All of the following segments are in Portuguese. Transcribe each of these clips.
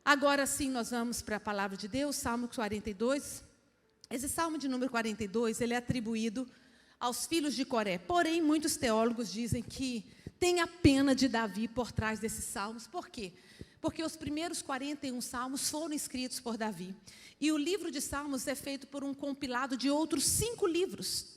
Agora sim, nós vamos para a palavra de Deus, Salmo 42. Esse Salmo de número 42, ele é atribuído aos filhos de Coré. Porém, muitos teólogos dizem que tem a pena de Davi por trás desses salmos. Por quê? Porque os primeiros 41 salmos foram escritos por Davi. E o livro de Salmos é feito por um compilado de outros 5 livros,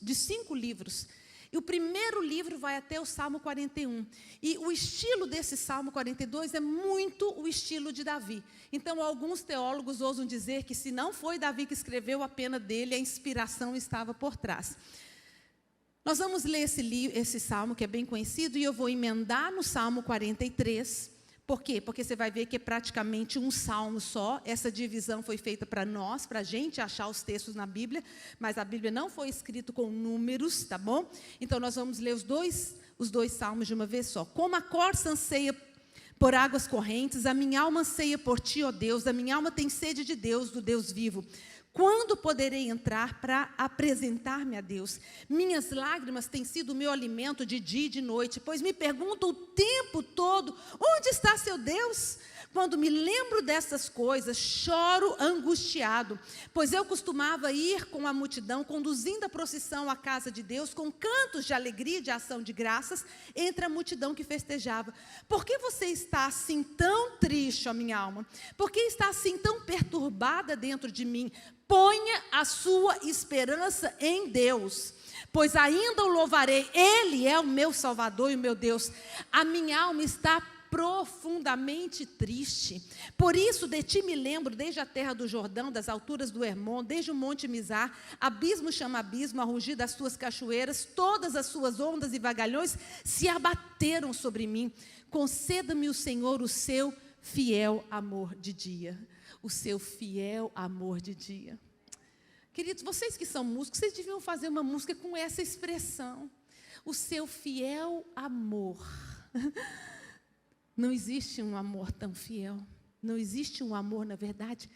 E o primeiro livro vai até o Salmo 41. E o estilo desse Salmo 42 é muito o estilo de Davi. Então, alguns teólogos ousam dizer que se não foi Davi que escreveu, a pena dele, a inspiração estava por trás. Nós vamos ler esse salmo, que é bem conhecido, e eu vou emendar no Salmo 43. Por quê? Porque você vai ver que é praticamente um salmo só. Essa divisão foi feita para nós, para a gente achar os textos na Bíblia, mas a Bíblia não foi escrita com números, tá bom? Então, nós vamos ler os dois salmos de uma vez só. Como a corça anseia por águas correntes, a minha alma anseia por ti, ó Deus, a minha alma tem sede de Deus, do Deus vivo. Quando poderei entrar para apresentar-me a Deus? Minhas lágrimas têm sido o meu alimento de dia e de noite, pois me pergunto o tempo todo, onde está seu Deus? Quando me lembro dessas coisas, choro angustiado, pois eu costumava ir com a multidão, conduzindo a procissão à casa de Deus, com cantos de alegria e de ação de graças, entre a multidão que festejava. Por que você está assim tão triste, ó minha alma? Por que está assim tão perturbada dentro de mim? Ponha a sua esperança em Deus, pois ainda o louvarei. Ele é o meu Salvador e o meu Deus. A minha alma está profundamente triste. Por isso de ti me lembro, desde a terra do Jordão, das alturas do Hermon, desde o monte Mizar, abismo chama abismo, a rugir das suas cachoeiras, todas as suas ondas e vagalhões se abateram sobre mim. Conceda-me o Senhor o seu fiel amor de dia. O seu fiel amor de dia. Queridos, vocês que são músicos, vocês deviam fazer uma música com essa expressão. O seu fiel amor. Não existe um amor tão fiel. Não existe um amor, na verdade,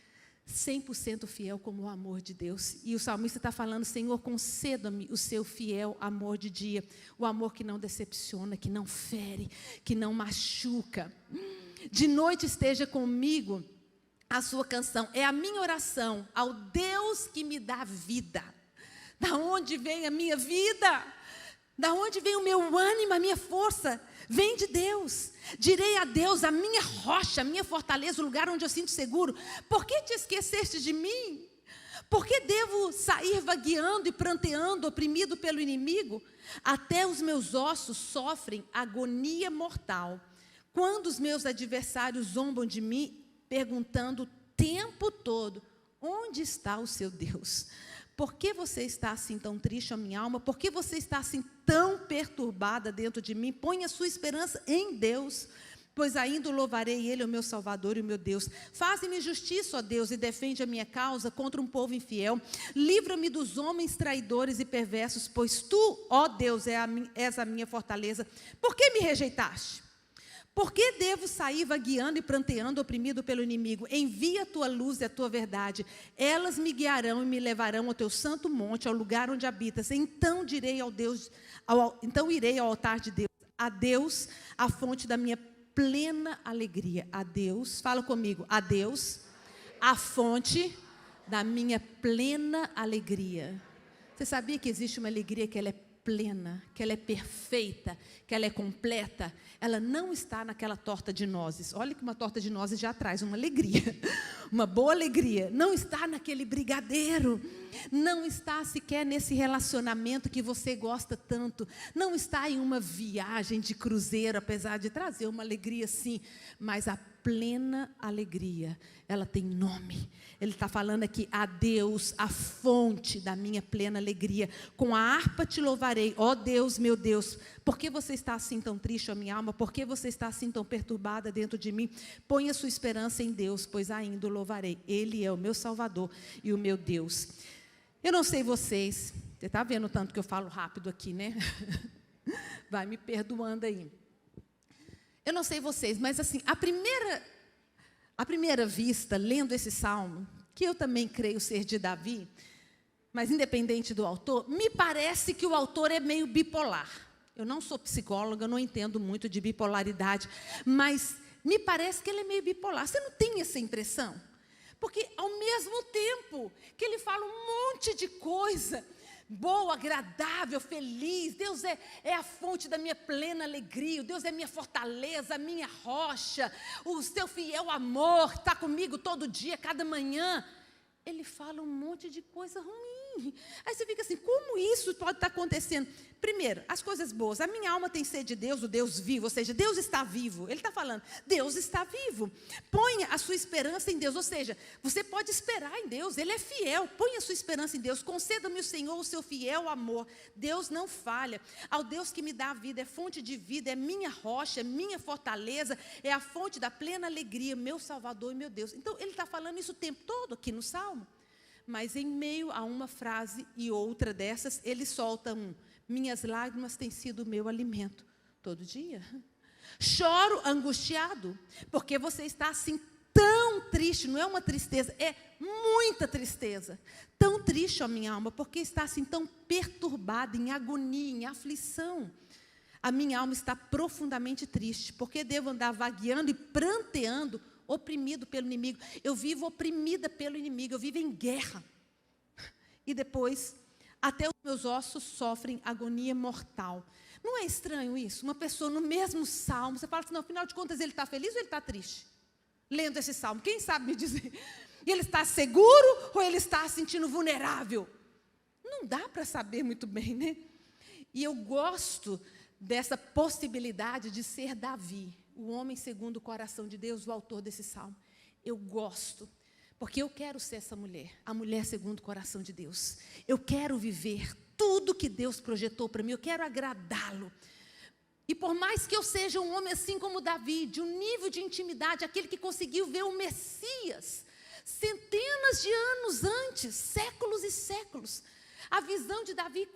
100% fiel como o amor de Deus. E o salmista está falando, Senhor, conceda-me o seu fiel amor de dia. O amor que não decepciona, que não fere, que não machuca. De noite esteja comigo a sua canção. É a minha oração ao Deus que me dá vida. Da onde vem a minha vida? Da onde vem o meu ânimo, a minha força? Vem de Deus. Direi a Deus, a minha rocha, a minha fortaleza, o lugar onde eu sinto seguro. Por que te esqueceste de mim? Por que devo sair vagueando e pranteando, oprimido pelo inimigo? Até os meus ossos sofrem agonia mortal. Quando os meus adversários zombam de mim, perguntando o tempo todo, onde está o seu Deus? Por que você está assim tão triste, a minha alma? Por que você está assim tão perturbada dentro de mim? Põe a sua esperança em Deus, pois ainda louvarei Ele, o meu Salvador e o meu Deus. Faze-me justiça, ó Deus, e defende a minha causa contra um povo infiel. Livra-me dos homens traidores e perversos, pois tu, ó Deus, és a minha fortaleza. Por que me rejeitaste? Por que devo sair vagueando e pranteando, oprimido pelo inimigo? Envia a tua luz e a tua verdade. Elas me guiarão e me levarão ao teu santo monte, ao lugar onde habitas. Então irei ao altar de Deus. A Deus, a fonte da minha plena alegria. A Deus, fala comigo. A Deus, a fonte da minha plena alegria. Você sabia que existe uma alegria que ela é plena, que ela é perfeita, que ela é completa? Ela não está naquela torta de nozes. Olha que uma torta de nozes já traz uma alegria, uma boa alegria. Não está naquele brigadeiro, não está sequer nesse relacionamento que você gosta tanto, não está em uma viagem de cruzeiro, apesar de trazer uma alegria sim, mas a plena alegria, ela tem nome. Ele está falando aqui, a Deus, a fonte da minha plena alegria. Com a harpa te louvarei, ó Deus, meu Deus. Por que você está assim tão triste, ó minha alma? Por que você está assim tão perturbada dentro de mim? Põe a sua esperança em Deus, pois ainda o louvarei. Ele é o meu Salvador e o meu Deus. Eu não sei vocês, você está vendo o tanto que eu falo rápido aqui, né? Vai me perdoando aí. Eu não sei vocês, mas assim, à primeira vista, lendo esse salmo, que eu também creio ser de Davi, mas independente do autor, me parece que o autor é meio bipolar. Eu não sou psicóloga, não entendo muito de bipolaridade, mas me parece que ele é meio bipolar. Você não tem essa impressão? Porque ao mesmo tempo que ele fala um monte de coisa boa, agradável, feliz, Deus é a fonte da minha plena alegria, Deus é minha fortaleza, a minha rocha, o seu fiel amor está comigo todo dia, cada manhã. Ele fala um monte de coisa ruim. Aí você fica assim, como isso pode estar acontecendo? Primeiro, as coisas boas. A minha alma tem sede de Deus, o Deus vivo. Ou seja, Deus está vivo. Ele está falando, Deus está vivo. Ponha a sua esperança em Deus. Ou seja, você pode esperar em Deus. Ele é fiel. Ponha a sua esperança em Deus. Conceda-me o Senhor o seu fiel amor. Deus não falha. Ao Deus que me dá a vida, é fonte de vida, é minha rocha, é minha fortaleza, é a fonte da plena alegria, meu Salvador e meu Deus. Então, ele está falando isso o tempo todo aqui no Salmo. Mas em meio a uma frase e outra dessas, ele solta minhas lágrimas têm sido o meu alimento. Todo dia. Choro angustiado, porque você está assim tão triste, não é uma tristeza, é muita tristeza. Tão triste a minha alma, porque está assim tão perturbada, em agonia, em aflição. A minha alma está profundamente triste, porque devo andar vagueando e pranteando, oprimido pelo inimigo. Eu vivo oprimida pelo inimigo, eu vivo em guerra. E depois, até os meus ossos sofrem agonia mortal. Não é estranho isso? Uma pessoa no mesmo salmo, você fala assim, não, afinal de contas ele está feliz ou ele está triste? Lendo esse salmo, quem sabe me dizer? Ele está seguro ou ele está se sentindo vulnerável? Não dá para saber muito bem, né? E eu gosto dessa possibilidade de ser Davi, o homem segundo o coração de Deus, o autor desse salmo. Eu gosto, porque eu quero ser essa mulher, a mulher segundo o coração de Deus. Eu quero viver tudo que Deus projetou para mim, eu quero agradá-lo. E por mais que eu seja um homem assim como Davi, de um nível de intimidade, aquele que conseguiu ver o Messias, centenas de anos antes, séculos e séculos, a visão de Davi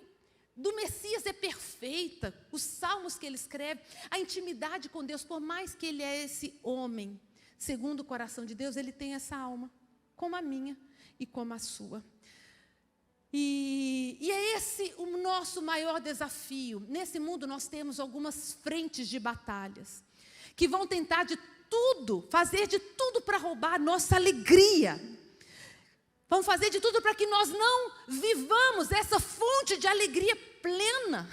do Messias é perfeita, os salmos que ele escreve, a intimidade com Deus, por mais que ele é esse homem, segundo o coração de Deus, ele tem essa alma, como a minha e como a sua. E é esse o nosso maior desafio. Nesse mundo nós temos algumas frentes de batalhas, que vão tentar de tudo, fazer de tudo para roubar a nossa alegria. Vão fazer de tudo para que nós não vivamos essa fonte de alegria plena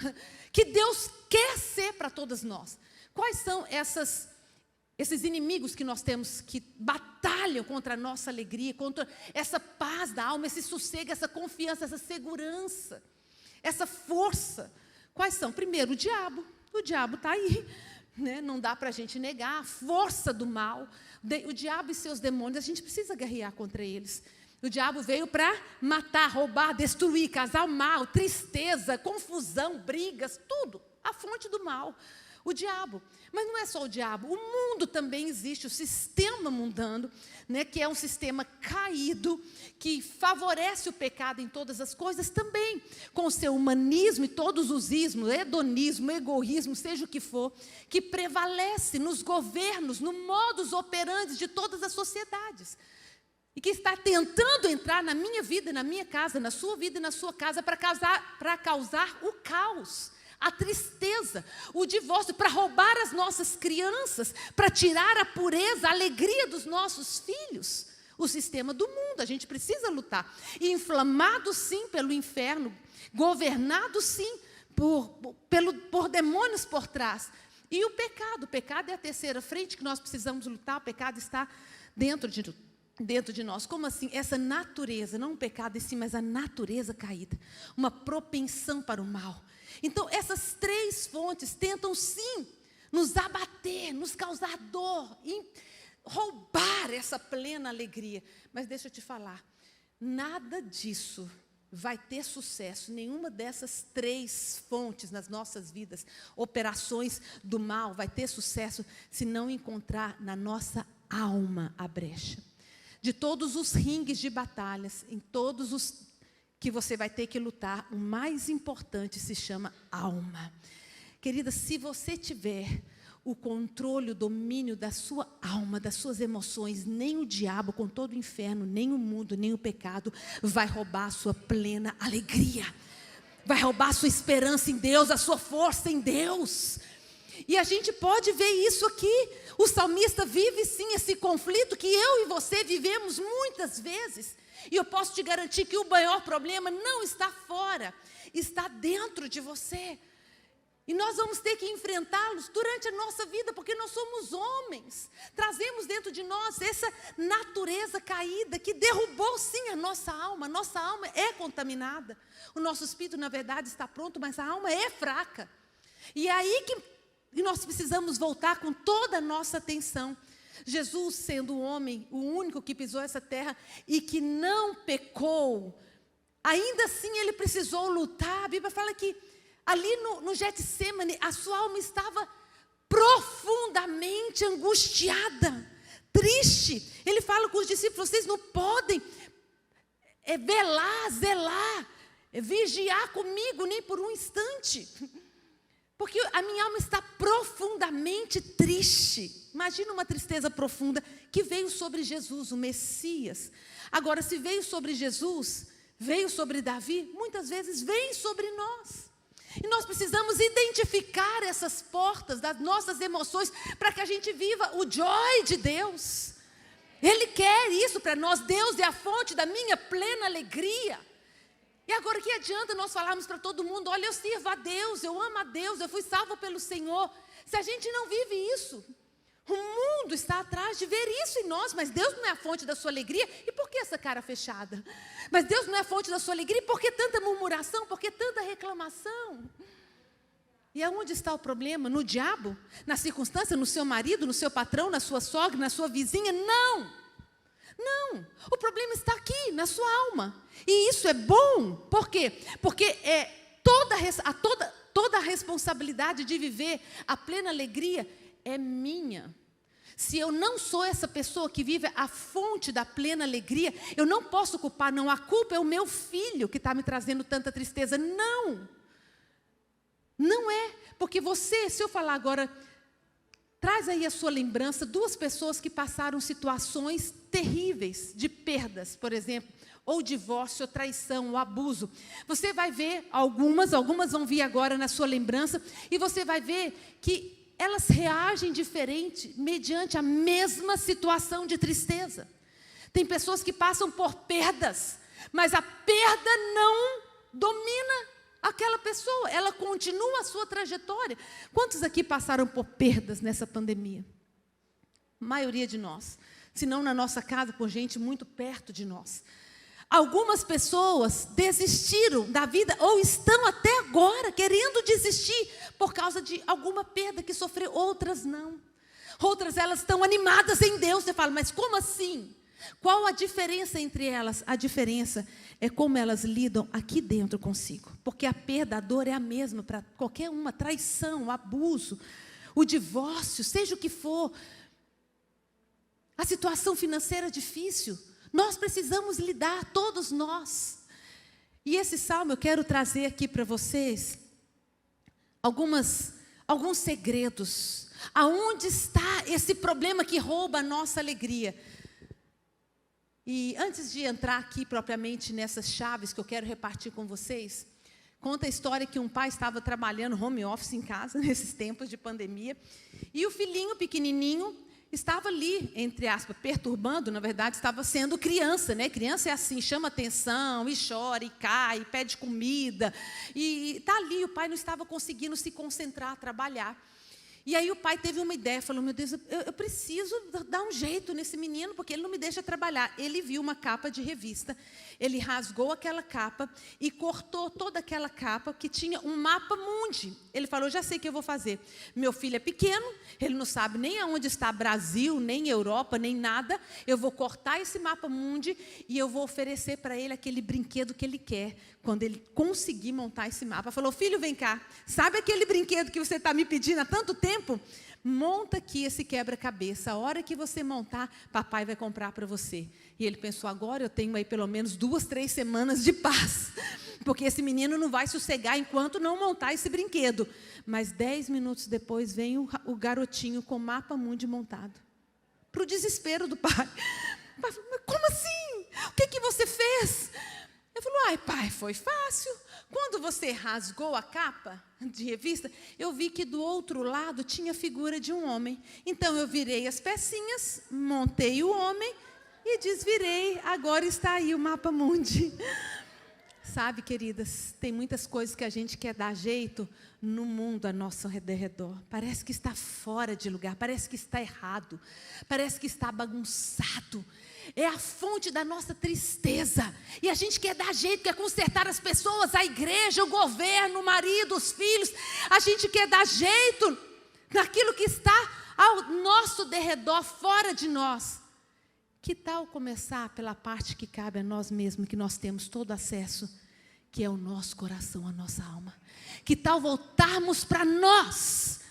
que Deus quer ser para todas nós. Quais são esses inimigos que nós temos que batalham contra a nossa alegria, contra essa paz da alma, esse sossego, essa confiança, essa segurança, essa força? Quais são? Primeiro, o diabo. O diabo está aí, né? Não dá para a gente negar a força do mal. O diabo e seus demônios, a gente precisa guerrear contra eles. O diabo veio para matar, roubar, destruir, causar mal, tristeza, confusão, brigas, tudo. A fonte do mal, o diabo. Mas não é só o diabo, o mundo também existe, o sistema mundano, né, que é um sistema caído, que favorece o pecado em todas as coisas também, com o seu humanismo e todos os ismos, hedonismo, egoísmo, seja o que for, que prevalece nos governos, no modus operandi de todas as sociedades. E que está tentando entrar na minha vida, na minha casa, na sua vida e na sua casa, para causar o caos, a tristeza, o divórcio, para roubar as nossas crianças, para tirar a pureza, a alegria dos nossos filhos. O sistema do mundo, a gente precisa lutar. E inflamado sim pelo inferno, governado sim por demônios por trás. E o pecado é a terceira frente que nós precisamos lutar. O pecado está dentro de nós. Como assim? Essa natureza, não um pecado em si, mas a natureza caída, uma propensão para o mal. Então essas três fontes tentam sim nos abater, nos causar dor, roubar essa plena alegria. Mas deixa eu te falar, nada disso vai ter sucesso, nenhuma dessas três fontes nas nossas vidas, operações do mal, vai ter sucesso se não encontrar na nossa alma a brecha. De todos os ringues de batalhas, em todos os que você vai ter que lutar, o mais importante se chama alma. Querida, se você tiver o controle, o domínio da sua alma, das suas emoções, nem o diabo, com todo o inferno, nem o mundo, nem o pecado, vai roubar a sua plena alegria. Vai roubar a sua esperança em Deus, a sua força em Deus. E a gente pode ver isso aqui. O salmista vive sim esse conflito que eu e você vivemos muitas vezes. E eu posso te garantir que o maior problema não está fora, está dentro de você. E nós vamos ter que enfrentá-los durante a nossa vida, porque nós somos homens. Trazemos dentro de nós essa natureza caída que derrubou sim a nossa alma. Nossa alma é contaminada. O nosso espírito, na verdade, está pronto, mas a alma é fraca. E é aí que nós precisamos voltar com toda a nossa atenção. Jesus, sendo o homem, o único que pisou essa terra e que não pecou, ainda assim ele precisou lutar. A Bíblia fala que ali no Getsêmani, a sua alma estava profundamente angustiada, triste. Ele fala com os discípulos: vocês não podem velar, zelar, vigiar comigo nem por um instante, porque a minha alma está profundamente triste. Imagina uma tristeza profunda que veio sobre Jesus, o Messias. Agora, se veio sobre Jesus, veio sobre Davi, muitas vezes vem sobre nós. E nós precisamos identificar essas portas das nossas emoções para que a gente viva o joy de Deus. Ele quer isso para nós. Deus é a fonte da minha plena alegria. E agora, que adianta nós falarmos para todo mundo: olha, eu sirvo a Deus, eu amo a Deus, eu fui salvo pelo Senhor, se a gente não vive isso? O mundo está atrás de ver isso em nós. Mas Deus não é a fonte da sua alegria. E por que essa cara fechada? Mas Deus não é a fonte da sua alegria. E por que tanta murmuração? Por que tanta reclamação? E aonde está o problema? No diabo? Na circunstância? No seu marido? No seu patrão? Na sua sogra? Na sua vizinha? Não! Não! O problema está aqui, na sua alma. E isso é bom. Por quê? Porque toda a responsabilidade de viver a plena alegria é minha. Se eu não sou essa pessoa que vive a fonte da plena alegria, eu não posso culpar, não. A culpa é o meu filho que está me trazendo tanta tristeza. Não. Não é. Porque você, se eu falar agora, traz aí a sua lembrança, 2 pessoas que passaram situações terríveis, de perdas, por exemplo, ou divórcio, ou traição, ou abuso. Você vai ver algumas vão vir agora na sua lembrança, e você vai ver que elas reagem diferente mediante a mesma situação de tristeza. Tem pessoas que passam por perdas, mas a perda não domina aquela pessoa, ela continua a sua trajetória. Quantos aqui passaram por perdas nessa pandemia? A maioria de nós. Se não na nossa casa, por gente muito perto de nós. Algumas pessoas desistiram da vida ou estão até agora querendo desistir por causa de alguma perda que sofreu. Outras não. Outras, elas estão animadas em Deus. Você fala: mas como assim? Qual a diferença entre elas? A diferença é como elas lidam aqui dentro consigo. Porque a perda, a dor é a mesma para qualquer uma. Traição, abuso, o divórcio, seja o que for. A situação financeira difícil. Nós precisamos lidar, todos nós. E esse salmo eu quero trazer aqui para vocês alguns segredos. Aonde está esse problema que rouba a nossa alegria? E antes de entrar aqui propriamente nessas chaves que eu quero repartir com vocês, conta a história que um pai estava trabalhando home office em casa, nesses tempos de pandemia, e o filhinho pequenininho estava ali, entre aspas, perturbando. Na verdade, estava sendo criança, né? Criança é assim, chama atenção, e chora, e cai, e pede comida. E está ali, o pai não estava conseguindo se concentrar, trabalhar. E aí o pai teve uma ideia, falou: meu Deus, eu preciso dar um jeito nesse menino, porque ele não me deixa trabalhar. Ele viu uma capa de revista, ele rasgou aquela capa e cortou toda aquela capa que tinha um mapa mundi. Ele falou: já sei o que eu vou fazer. Meu filho é pequeno, ele não sabe nem aonde está Brasil, nem Europa, nem nada. Eu vou cortar esse mapa mundi e eu vou oferecer para ele aquele brinquedo que ele quer, quando ele conseguir montar esse mapa. Falou: filho, vem cá, sabe aquele brinquedo que você está me pedindo há tanto tempo? Monta aqui esse quebra-cabeça. A hora que você montar, papai vai comprar para você. E ele pensou: agora eu tenho aí pelo menos 2, 3 semanas de paz, porque esse menino não vai sossegar enquanto não montar esse brinquedo. Mas 10 minutos depois vem o garotinho com o mapa mundi montado. Para o desespero do pai. O pai falou: mas como assim? O que você fez? Ele falou: ai, pai, foi fácil. Quando quando você rasgou a capa de revista, eu vi que do outro lado tinha a figura de um homem. Então, eu virei as pecinhas, montei o homem e desvirei. Agora está aí o mapa mundi. Sabe, queridas, tem muitas coisas que a gente quer dar jeito no mundo a nosso redor. Parece que está fora de lugar, parece que está errado, parece que está bagunçado. É a fonte da nossa tristeza. E a gente quer dar jeito, quer consertar as pessoas, a igreja, o governo, o marido, os filhos. A gente quer dar jeito naquilo que está ao nosso derredor, fora de nós. Que tal começar pela parte que cabe a nós mesmos, que nós temos todo acesso, que é o nosso coração, a nossa alma. Que tal voltarmos para nós?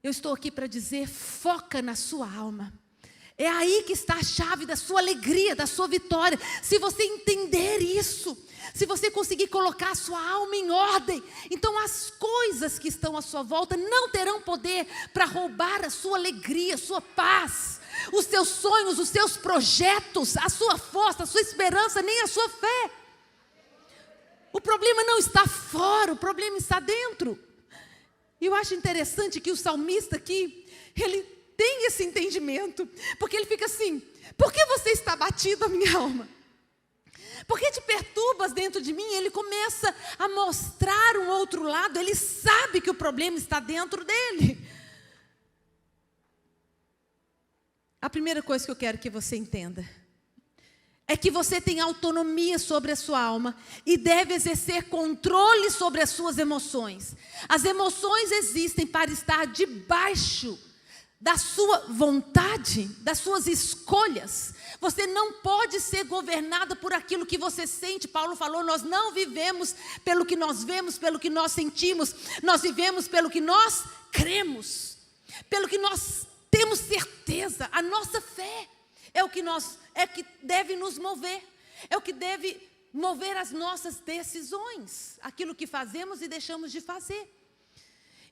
Eu estou aqui para dizer, foca na sua alma. É aí que está a chave da sua alegria, da sua vitória. Se você entender isso, se você conseguir colocar a sua alma em ordem, então as coisas que estão à sua volta não terão poder para roubar a sua alegria, a sua paz, os seus sonhos, os seus projetos, a sua força, a sua esperança, nem a sua fé. O problema não está fora, o problema está dentro. E eu acho interessante que o salmista aqui, ele tem esse entendimento, porque ele fica assim: por que você está batido, a minha alma? Por que te perturbas dentro de mim? Ele começa a mostrar um outro lado, ele sabe que o problema está dentro dele. A primeira coisa que eu quero que você entenda é que você tem autonomia sobre a sua alma e deve exercer controle sobre as suas emoções. As emoções existem para estar debaixo da sua vontade, das suas escolhas. Você não pode ser governada por aquilo que você sente. Paulo falou, nós não vivemos pelo que nós vemos, pelo que nós sentimos. Nós vivemos pelo que nós cremos, pelo que nós temos certeza. A nossa fé é o que deve nos mover, é o que deve mover as nossas decisões, aquilo que fazemos e deixamos de fazer.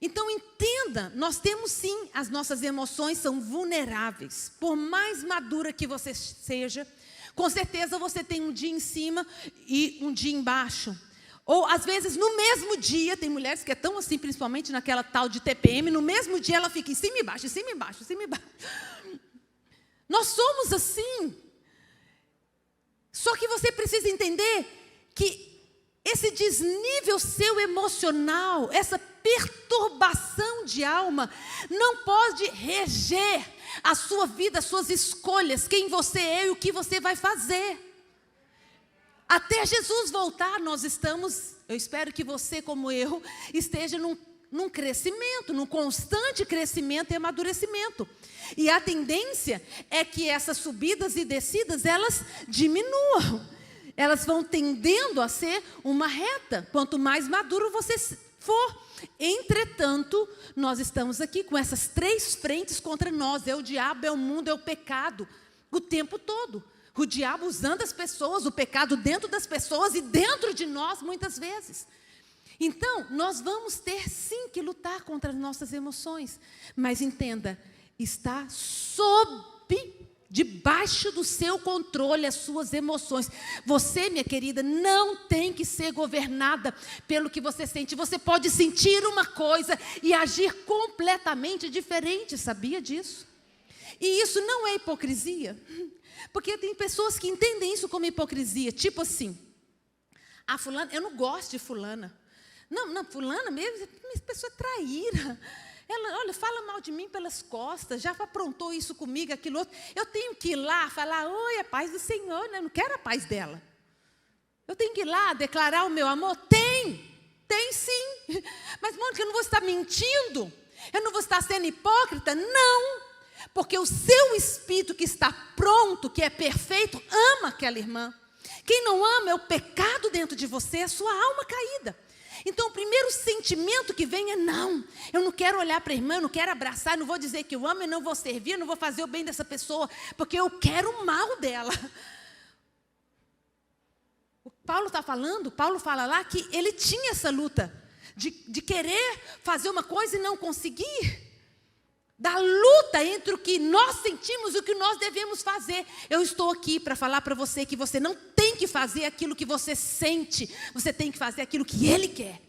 Então entenda, nós temos sim, as nossas emoções são vulneráveis. Por mais madura que você seja, com certeza você tem um dia em cima e um dia embaixo. Ou às vezes no mesmo dia, tem mulheres que estão assim, principalmente naquela tal de TPM, no mesmo dia ela fica em cima e embaixo, em cima e embaixo, em cima e embaixo. Nós somos assim. Só que você precisa entender que esse desnível seu emocional, essa perturbação de alma, não pode reger a sua vida, as suas escolhas, quem você é e o que você vai fazer. Até Jesus voltar, nós estamos, eu espero que você, como eu, esteja num crescimento, num constante crescimento e amadurecimento. E a tendência é que essas subidas e descidas, elas diminuam. Elas vão tendendo a ser uma reta, quanto mais maduro você for. Entretanto, nós estamos aqui com essas 3 frentes contra nós. É o diabo, é o mundo, é o pecado, o tempo todo. O diabo usando as pessoas, o pecado dentro das pessoas e dentro de nós muitas vezes. Então, nós vamos ter sim que lutar contra as nossas emoções. Mas entenda, está debaixo do seu controle as suas emoções. Você, minha querida, não tem que ser governada pelo que você sente. Você pode sentir uma coisa e agir completamente diferente, sabia disso? E isso não é hipocrisia. Porque tem pessoas que entendem isso como hipocrisia. Tipo assim, a fulana, eu não gosto de fulana. Não, fulana mesmo, essa pessoa é traíra. Ela, olha, fala mal de mim pelas costas, já aprontou isso comigo, aquilo outro. Eu tenho que ir lá falar, oi, a paz do Senhor, né? Eu não quero a paz dela. Eu tenho que ir lá declarar o meu amor? Tem sim. Mas, Mônica, eu não vou estar mentindo? Eu não vou estar sendo hipócrita? Não. Porque o seu espírito que está pronto, que é perfeito, ama aquela irmã. Quem não ama é o pecado dentro de você, é a sua alma caída. Então o primeiro sentimento que vem é não, eu não quero olhar para a irmã, eu não quero abraçar, eu não vou dizer que eu amo, eu não vou servir, eu não vou fazer o bem dessa pessoa, porque eu quero o mal dela. O Paulo fala lá que ele tinha essa luta de querer fazer uma coisa e não conseguir. Da luta entre o que nós sentimos e o que nós devemos fazer. Eu estou aqui para falar para você que você não tem tem que fazer aquilo que você sente, você tem que fazer aquilo que Ele quer.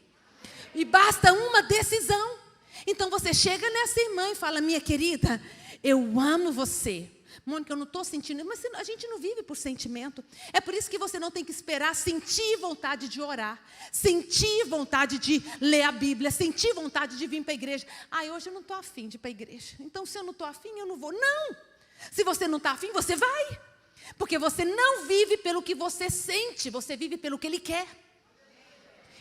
E basta uma decisão. Então você chega nessa irmã e fala: minha querida, eu amo você. Mônica, eu não estou sentindo, mas a gente não vive por sentimento. É por isso que você não tem que esperar sentir vontade de orar, sentir vontade de ler a Bíblia, sentir vontade de vir para a igreja. Hoje eu não estou afim de ir para a igreja, então se eu não estou afim, eu não vou. Não! Se você não está afim, você vai. Porque você não vive pelo que você sente, você vive pelo que Ele quer.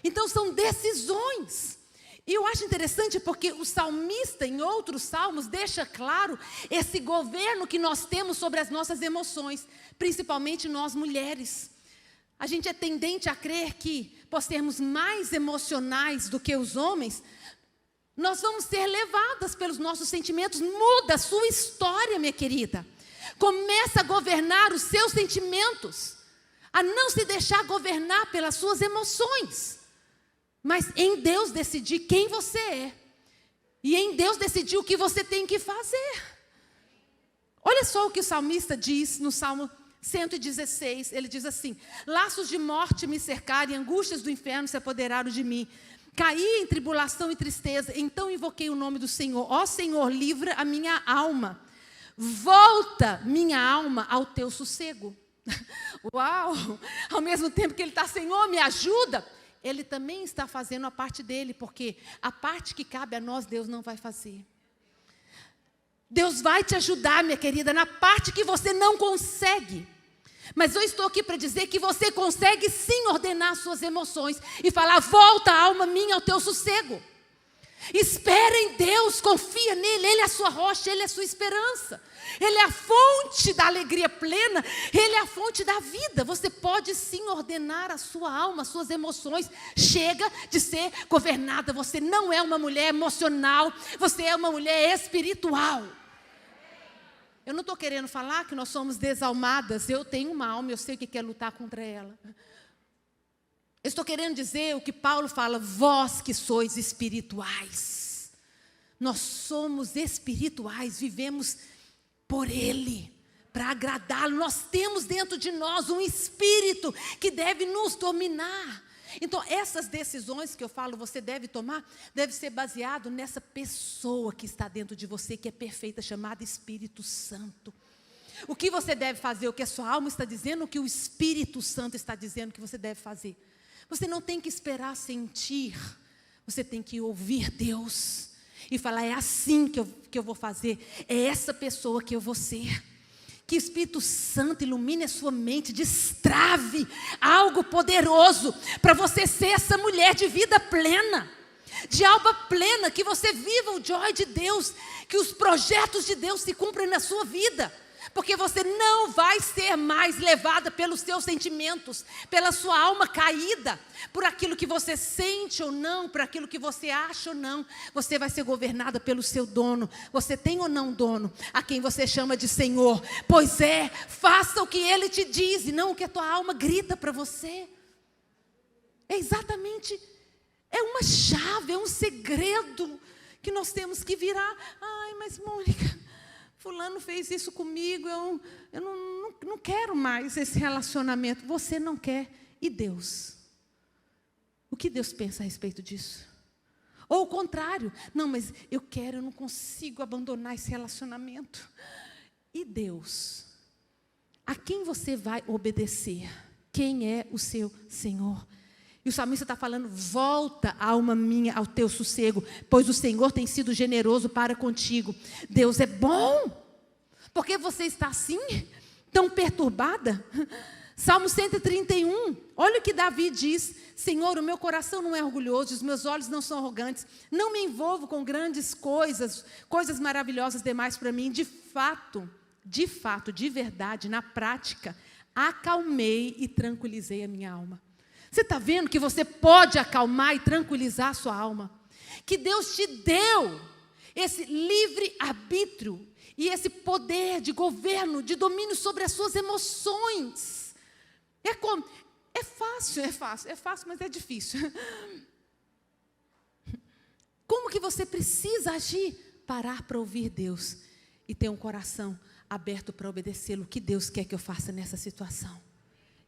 Então são decisões. E eu acho interessante porque o salmista, em outros salmos, deixa claro esse governo que nós temos sobre as nossas emoções, principalmente nós mulheres. A gente é tendente a crer que, por sermos mais emocionais do que os homens, nós vamos ser levadas pelos nossos sentimentos. Muda a sua história, minha querida. Começa a governar os seus sentimentos, a não se deixar governar pelas suas emoções. Mas em Deus decidir quem você é. E em Deus decidir o que você tem que fazer. Olha só o que o salmista diz no Salmo 116. Ele diz assim: laços de morte me cercaram e angústias do inferno se apoderaram de mim. Caí em tribulação e tristeza, então invoquei o nome do Senhor. Ó Senhor, livra a minha alma. Volta minha alma ao teu sossego. Uau! Ao mesmo tempo que ele está: Senhor, me ajuda, Ele também está fazendo a parte dele, porque a parte que cabe a nós, Deus não vai fazer. Deus vai te ajudar, minha querida, na parte que você não consegue. Mas eu estou aqui para dizer que você consegue sim ordenar suas emoções e falar: volta, alma minha, ao teu sossego. Espera em Deus, confia nele, Ele é a sua rocha, Ele é a sua esperança. Ele é a fonte da alegria plena, Ele é a fonte da vida. Você pode sim ordenar a sua alma, as suas emoções. Chega de ser governada. Você não é uma mulher emocional, você é uma mulher espiritual. Eu não estou querendo falar que nós somos desalmadas. Eu tenho uma alma, eu sei o que é lutar contra ela. Eu estou querendo dizer o que Paulo fala: vós que sois espirituais. Nós somos espirituais, vivemos por Ele, para agradá-lo. Nós temos dentro de nós um espírito que deve nos dominar. Então essas decisões que eu falo, você deve tomar, deve ser baseado nessa pessoa que está dentro de você, que é perfeita, chamada Espírito Santo. O que você deve fazer, o que a sua alma está dizendo, o que o Espírito Santo está dizendo que você deve fazer. Você não tem que esperar sentir, você tem que ouvir Deus e falar: é assim que eu vou fazer, é essa pessoa que eu vou ser. Que o Espírito Santo ilumine a sua mente, destrave algo poderoso para você ser essa mulher de vida plena, de alma plena, que você viva o joy de Deus, que os projetos de Deus se cumpram na sua vida. Porque você não vai ser mais levada pelos seus sentimentos, pela sua alma caída, por aquilo que você sente ou não, por aquilo que você acha ou não. Você vai ser governada pelo seu dono. Você tem ou não dono, a quem você chama de Senhor? Pois é, faça o que Ele te diz e não o que a tua alma grita para você. É exatamente, é uma chave, é um segredo que nós temos que virar. Ai, mas Mônica, fulano fez isso comigo, eu não quero mais esse relacionamento. Você não quer. E Deus? O que Deus pensa a respeito disso? Ou o contrário: não, mas eu não consigo abandonar esse relacionamento. E Deus? A quem você vai obedecer? Quem é o seu Senhor? E o salmista está falando: volta, alma minha, ao teu sossego, pois o Senhor tem sido generoso para contigo. Deus é bom. Por que você está assim, tão perturbada? Salmo 131, olha o que Davi diz: Senhor, o meu coração não é orgulhoso, os meus olhos não são arrogantes, não me envolvo com grandes coisas maravilhosas demais para mim. De fato, de verdade, na prática, acalmei e tranquilizei a minha alma. Você está vendo que você pode acalmar e tranquilizar a sua alma? Que Deus te deu esse livre-arbítrio e esse poder de governo, de domínio sobre as suas emoções. É fácil, mas é difícil. Como que você precisa agir? Parar para ouvir Deus e ter um coração aberto para obedecê-lo. O que Deus quer que eu faça nessa situação?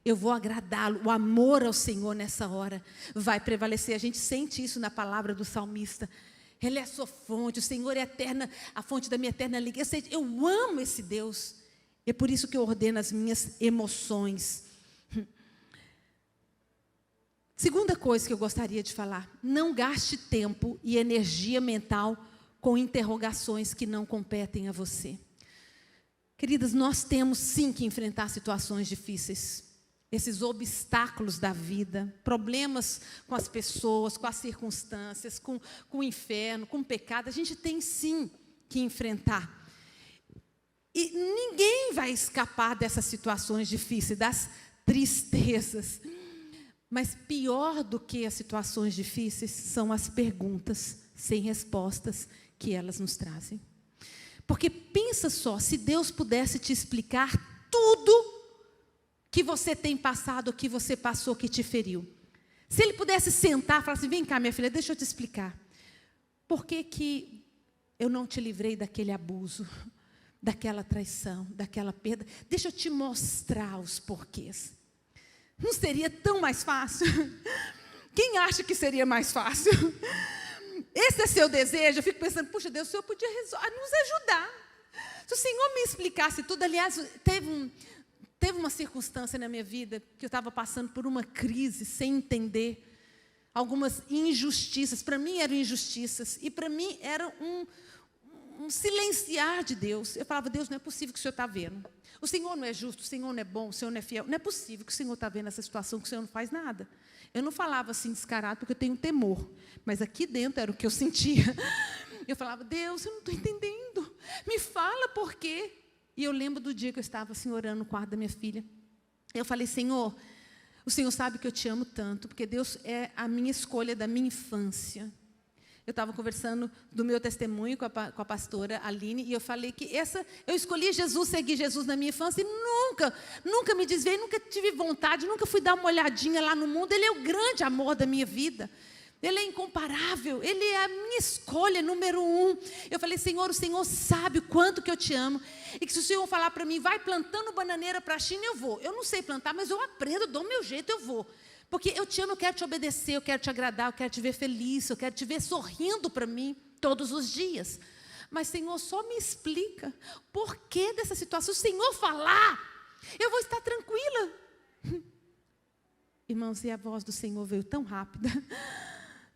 eu vou agradá-lo. O amor ao Senhor nessa hora vai prevalecer. A gente sente isso na palavra do salmista. Ele é a sua fonte, o Senhor é eterna, a fonte da minha eterna alegria. Eu amo esse Deus. É por isso que eu ordeno as minhas emoções. Segunda coisa que eu gostaria de falar: não gaste tempo e energia mental com interrogações que não competem a você. Queridas, nós temos sim que enfrentar situações difíceis. Esses obstáculos da vida, problemas com as pessoas, com as circunstâncias, com o inferno, com o pecado, a gente tem sim que enfrentar. E ninguém vai escapar dessas situações difíceis, das tristezas. Mas pior do que as situações difíceis são as perguntas sem respostas que elas nos trazem. Porque pensa só, se Deus pudesse te explicar tudo que você tem passado, que você passou, que te feriu. Se Ele pudesse sentar e falar assim: vem cá, minha filha, deixa eu te explicar. Por que eu não te livrei daquele abuso, daquela traição, daquela perda? Deixa eu te mostrar os porquês. Não seria tão mais fácil? Quem acha que seria mais fácil? Esse é seu desejo? Eu fico pensando: puxa, Deus, o Senhor podia nos ajudar. Se o Senhor me explicasse tudo. Aliás, teve uma circunstância na minha vida que eu estava passando por uma crise sem entender. Algumas injustiças, para mim eram injustiças, e para mim era um silenciar de Deus. Eu falava: Deus, não é possível que o Senhor está vendo. O Senhor não é justo, o Senhor não é bom, o Senhor não é fiel. Não é possível que o Senhor está vendo essa situação, que o Senhor não faz nada. Eu não falava assim descarado porque eu tenho temor, mas aqui dentro era o que eu sentia. Eu falava: Deus, eu não estou entendendo, me fala por quê. E eu lembro do dia que eu estava assim orando no quarto da minha filha. Eu falei: Senhor, o Senhor sabe que eu te amo tanto, porque Deus é a minha escolha da minha infância. Eu estava conversando do meu testemunho com a pastora Aline, e eu falei que eu escolhi Jesus, segui Jesus na minha infância, e nunca me desviei, nunca tive vontade, nunca fui dar uma olhadinha lá no mundo. Ele é o grande amor da minha vida. Ele é incomparável, Ele é a minha escolha número 1. Eu falei: Senhor, o Senhor sabe o quanto que eu te amo, e que se o Senhor falar para mim: vai plantando bananeira para a China, eu vou. Eu não sei plantar, mas eu aprendo, dou o meu jeito, eu vou. Porque eu te amo, eu quero te obedecer, eu quero te agradar, eu quero te ver feliz, eu quero te ver sorrindo para mim todos os dias. Mas, Senhor, só me explica por que dessa situação. Se o Senhor falar, eu vou estar tranquila. Irmãos, e a voz do Senhor veio tão rápida,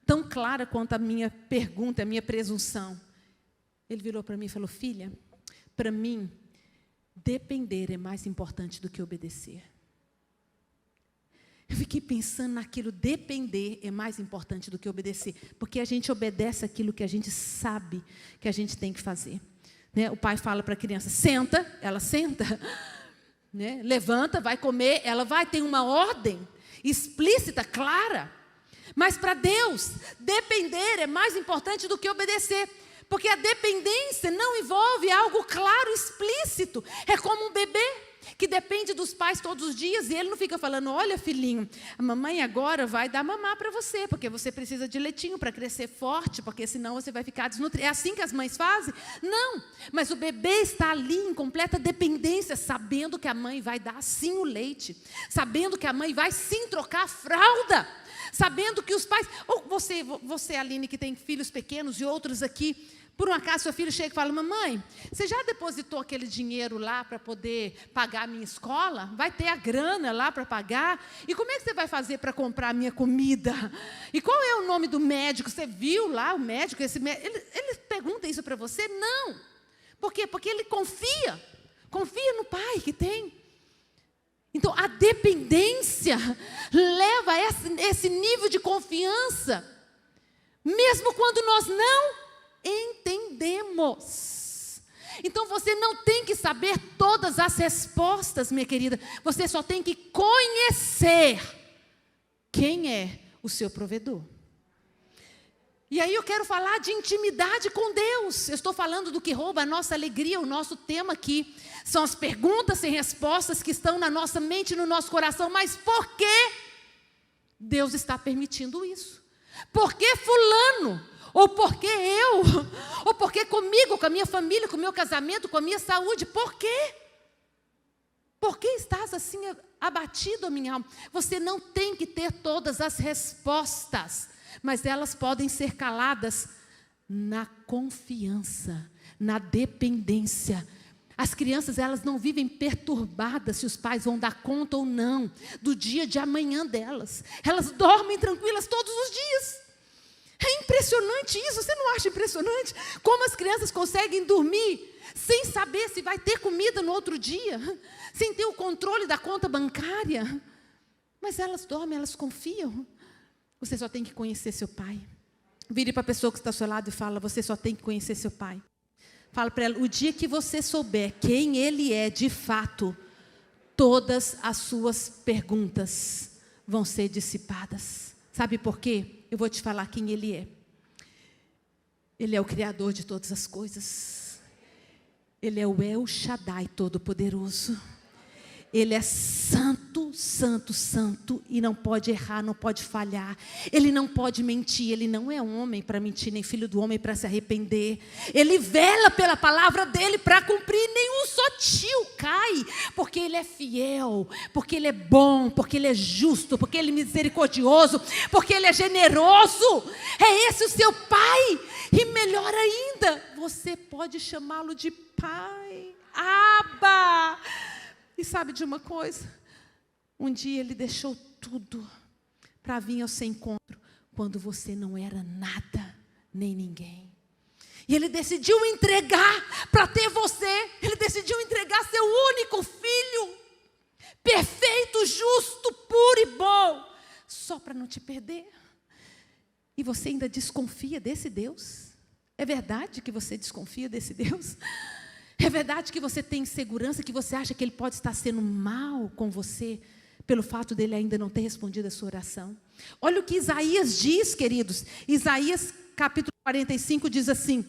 tão clara quanto a minha pergunta, a minha presunção. Ele virou para mim e falou: filha, para mim, depender é mais importante do que obedecer. Eu fiquei pensando naquilo: depender é mais importante do que obedecer, porque a gente obedece aquilo que a gente sabe que a gente tem que fazer, né? O pai fala para a criança: senta, ela senta, né? Levanta, vai comer, ela vai. Tem uma ordem explícita, clara. Mas para Deus, depender é mais importante do que obedecer, porque a dependência não envolve algo claro, explícito. É como um bebê que depende dos pais todos os dias, e ele não fica falando: olha, filhinho, a mamãe agora vai dar mamar para você, porque você precisa de leitinho para crescer forte, porque senão você vai ficar desnutrido. É assim que as mães fazem? Não, mas o bebê está ali em completa dependência, sabendo que a mãe vai dar sim o leite, sabendo que a mãe vai sim trocar a fralda, sabendo que os pais... Ou você, Aline, que tem filhos pequenos, e outros aqui, por um acaso seu filho chega e fala: mamãe, você já depositou aquele dinheiro lá para poder pagar a minha escola? Vai ter a grana lá para pagar? E como é que você vai fazer para comprar a minha comida? E qual é o nome do médico? Você viu lá o médico? Ele pergunta isso para você? Não. Por quê? Porque ele confia no pai que tem. Então, a dependência leva a esse nível de confiança, mesmo quando nós não entendemos. Então, você não tem que saber todas as respostas, minha querida. Você só tem que conhecer quem é o seu provedor. E aí eu quero falar de intimidade com Deus. Eu estou falando do que rouba a nossa alegria. O nosso tema aqui são as perguntas sem respostas que estão na nossa mente e no nosso coração. Mas por que Deus está permitindo isso? Por que fulano? Ou por que eu? Ou por que comigo, com a minha família, com o meu casamento, com a minha saúde? Por quê? Por que estás possa assim abatido, minha alma. Você não tem que ter todas as respostas, mas elas podem ser caladas na confiança, na dependência. As crianças, elas não vivem perturbadas se os pais vão dar conta ou não do dia de amanhã delas. Elas dormem tranquilas todos os dias. É impressionante isso, você não acha impressionante? Como as crianças conseguem dormir sem saber se vai ter comida no outro dia, sem ter o controle da conta bancária. Mas elas dormem, elas confiam. Você só tem que conhecer seu pai. Vire para a pessoa que está ao seu lado e fala: você só tem que conhecer seu pai. Fala para ela: o dia que você souber quem ele é de fato, todas as suas perguntas vão ser dissipadas. Sabe por quê? Eu vou te falar quem ele é. Ele é o Criador de todas as coisas. Ele é o El Shaddai Todo-Poderoso. Ele é santo, santo, santo, e não pode errar, não pode falhar. Ele não pode mentir, ele não é homem para mentir, nem filho do homem para se arrepender. Ele vela pela palavra dele para cumprir, nenhum só tio cai, porque ele é fiel, porque ele é bom, porque ele é justo, porque ele é misericordioso, porque ele é generoso. É esse o seu pai, e melhor ainda, você pode chamá-lo de pai. Abba! E sabe de uma coisa? Um dia ele deixou tudo para vir ao seu encontro, quando você não era nada, nem ninguém. E ele decidiu entregar para ter você. Ele decidiu entregar seu único filho, perfeito, justo, puro e bom, só para não te perder. E você ainda desconfia desse Deus? É verdade que você desconfia desse Deus? É verdade que você tem insegurança, que você acha que ele pode estar sendo mal com você, pelo fato dele ainda não ter respondido a sua oração? Olha o que Isaías diz, queridos. Isaías capítulo 45 diz assim: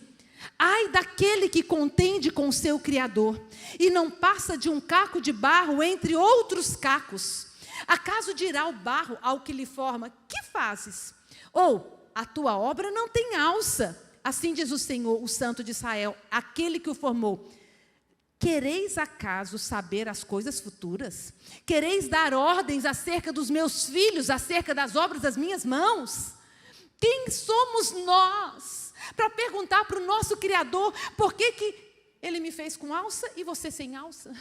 ai daquele que contende com o seu Criador, e não passa de um caco de barro entre outros cacos. Acaso dirá o barro ao que lhe forma: que fazes? Ou a tua obra não tem alça. Assim diz o Senhor, o Santo de Israel, aquele que o formou: quereis acaso saber as coisas futuras? Quereis dar ordens acerca dos meus filhos, acerca das obras das minhas mãos? Quem somos nós para perguntar para o nosso Criador por que ele me fez com alça e você sem alça?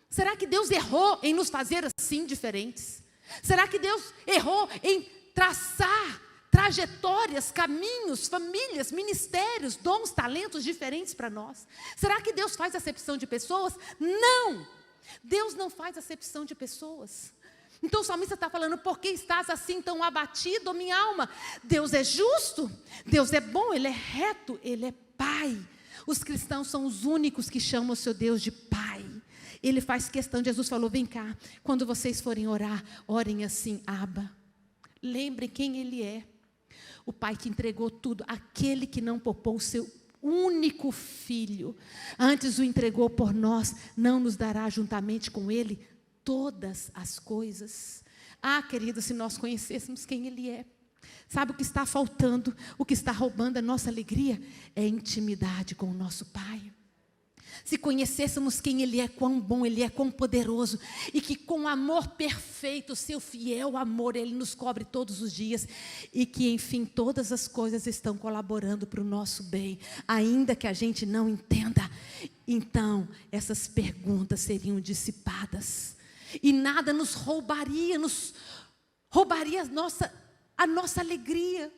Será que Deus errou em nos fazer assim diferentes? Será que Deus errou em traçar trajetórias, caminhos, famílias, ministérios, dons, talentos diferentes para nós? Será que Deus faz acepção de pessoas? Não! Deus não faz acepção de pessoas. Então o salmista está falando: por que estás assim tão abatido, minha alma? Deus é justo, Deus é bom, Ele é reto, Ele é Pai. Os cristãos são os únicos que chamam o seu Deus de Pai. Ele faz questão, Jesus falou: vem cá, quando vocês forem orar, orem assim: Abba. Lembrem quem Ele é. O Pai que entregou tudo, aquele que não poupou o seu único filho, antes o entregou por nós, não nos dará juntamente com Ele todas as coisas? Ah, querido, se nós conhecêssemos quem Ele é. Sabe o que está faltando? O que está roubando a nossa alegria? É intimidade com o nosso Pai. Se conhecêssemos quem Ele é, quão bom Ele é, quão poderoso, e que com amor perfeito, seu fiel amor, Ele nos cobre todos os dias, e que enfim todas as coisas estão colaborando para o nosso bem, ainda que a gente não entenda, então essas perguntas seriam dissipadas, e nada nos roubaria a nossa alegria.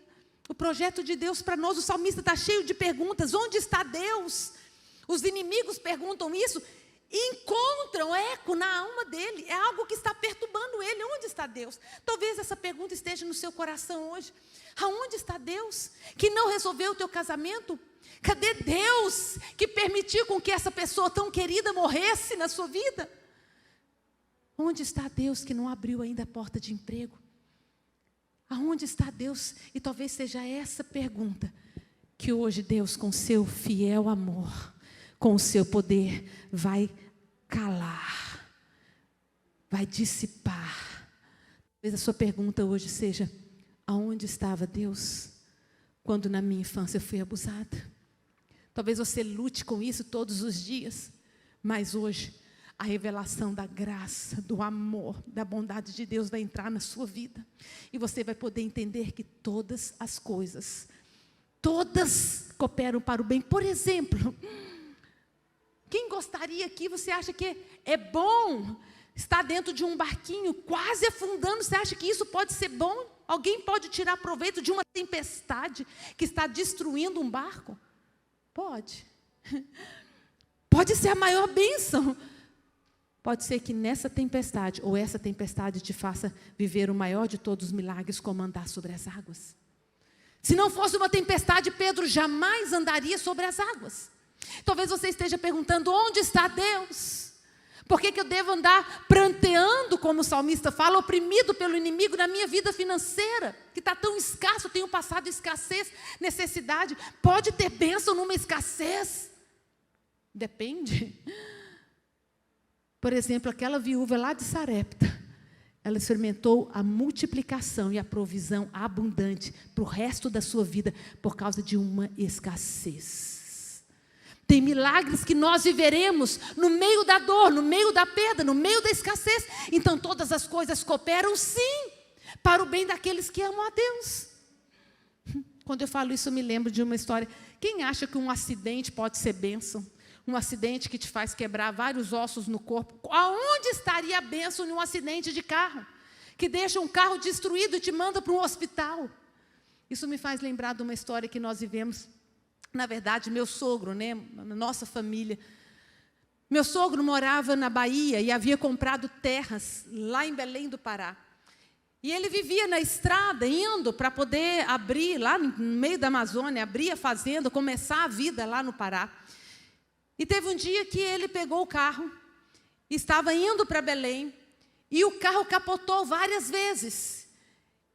O projeto de Deus para nós, o salmista está cheio de perguntas: onde está Deus? Os inimigos perguntam isso e encontram eco na alma dele. É algo que está perturbando ele. Onde está Deus? Talvez essa pergunta esteja no seu coração hoje. Aonde está Deus que não resolveu o teu casamento? Cadê Deus que permitiu com que essa pessoa tão querida morresse na sua vida? Onde está Deus que não abriu ainda a porta de emprego? Aonde está Deus? E talvez seja essa pergunta que hoje Deus, com seu fiel amor, com o seu poder, vai calar, vai dissipar. Talvez a sua pergunta hoje seja: aonde estava Deus quando na minha infância eu fui abusada? Talvez você lute com isso todos os dias, mas hoje, a revelação da graça, do amor, da bondade de Deus vai entrar na sua vida. E você vai poder entender que todas as coisas, todas cooperam para o bem. Por exemplo, quem gostaria aqui, você acha que é bom estar dentro de um barquinho quase afundando? Você acha que isso pode ser bom? Alguém pode tirar proveito de uma tempestade que está destruindo um barco? Pode. Pode ser a maior bênção. Pode ser que nessa tempestade, ou essa tempestade te faça viver o maior de todos os milagres, como andar sobre as águas. Se não fosse uma tempestade, Pedro jamais andaria sobre as águas. Talvez você esteja perguntando, onde está Deus? Por que eu devo andar pranteando, como o salmista fala, oprimido pelo inimigo na minha vida financeira, que está tão escasso, eu tenho passado escassez, necessidade. Pode ter bênção numa escassez? Depende. Por exemplo, aquela viúva lá de Sarepta, ela experimentou a multiplicação e a provisão abundante para o resto da sua vida por causa de uma escassez. Tem milagres que nós viveremos no meio da dor, no meio da perda, no meio da escassez. Então todas as coisas cooperam sim para o bem daqueles que amam a Deus. Quando eu falo isso, eu me lembro de uma história. Quem acha que um acidente pode ser bênção? Um acidente que te faz quebrar vários ossos no corpo. Aonde estaria a bênção em um acidente de carro? Que deixa um carro destruído e te manda para um hospital. Isso me faz lembrar de uma história que nós vivemos. Na verdade, meu sogro, né, na nossa família. Meu sogro morava na Bahia e havia comprado terras lá em Belém do Pará. E ele vivia na estrada, indo para poder abrir, lá no meio da Amazônia, abrir a fazenda, começar a vida lá no Pará. E teve um dia que ele pegou o carro, estava indo para Belém, e o carro capotou várias vezes.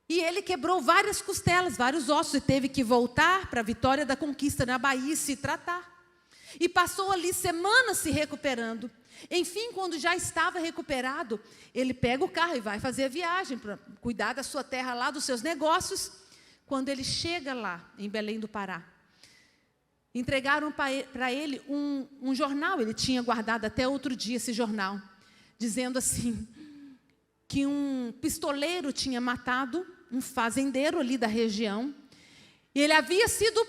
E ele quebrou várias costelas, vários ossos, e teve que voltar para a Vitória da Conquista, na Bahia, e se tratar. E passou ali semanas se recuperando. Enfim, quando já estava recuperado, ele pega o carro e vai fazer a viagem, para cuidar da sua terra lá, dos seus negócios. Quando ele chega lá, em Belém do Pará, entregaram para ele um jornal, ele tinha guardado até outro dia esse jornal, dizendo assim, que um pistoleiro tinha matado um fazendeiro ali da região, e ele havia sido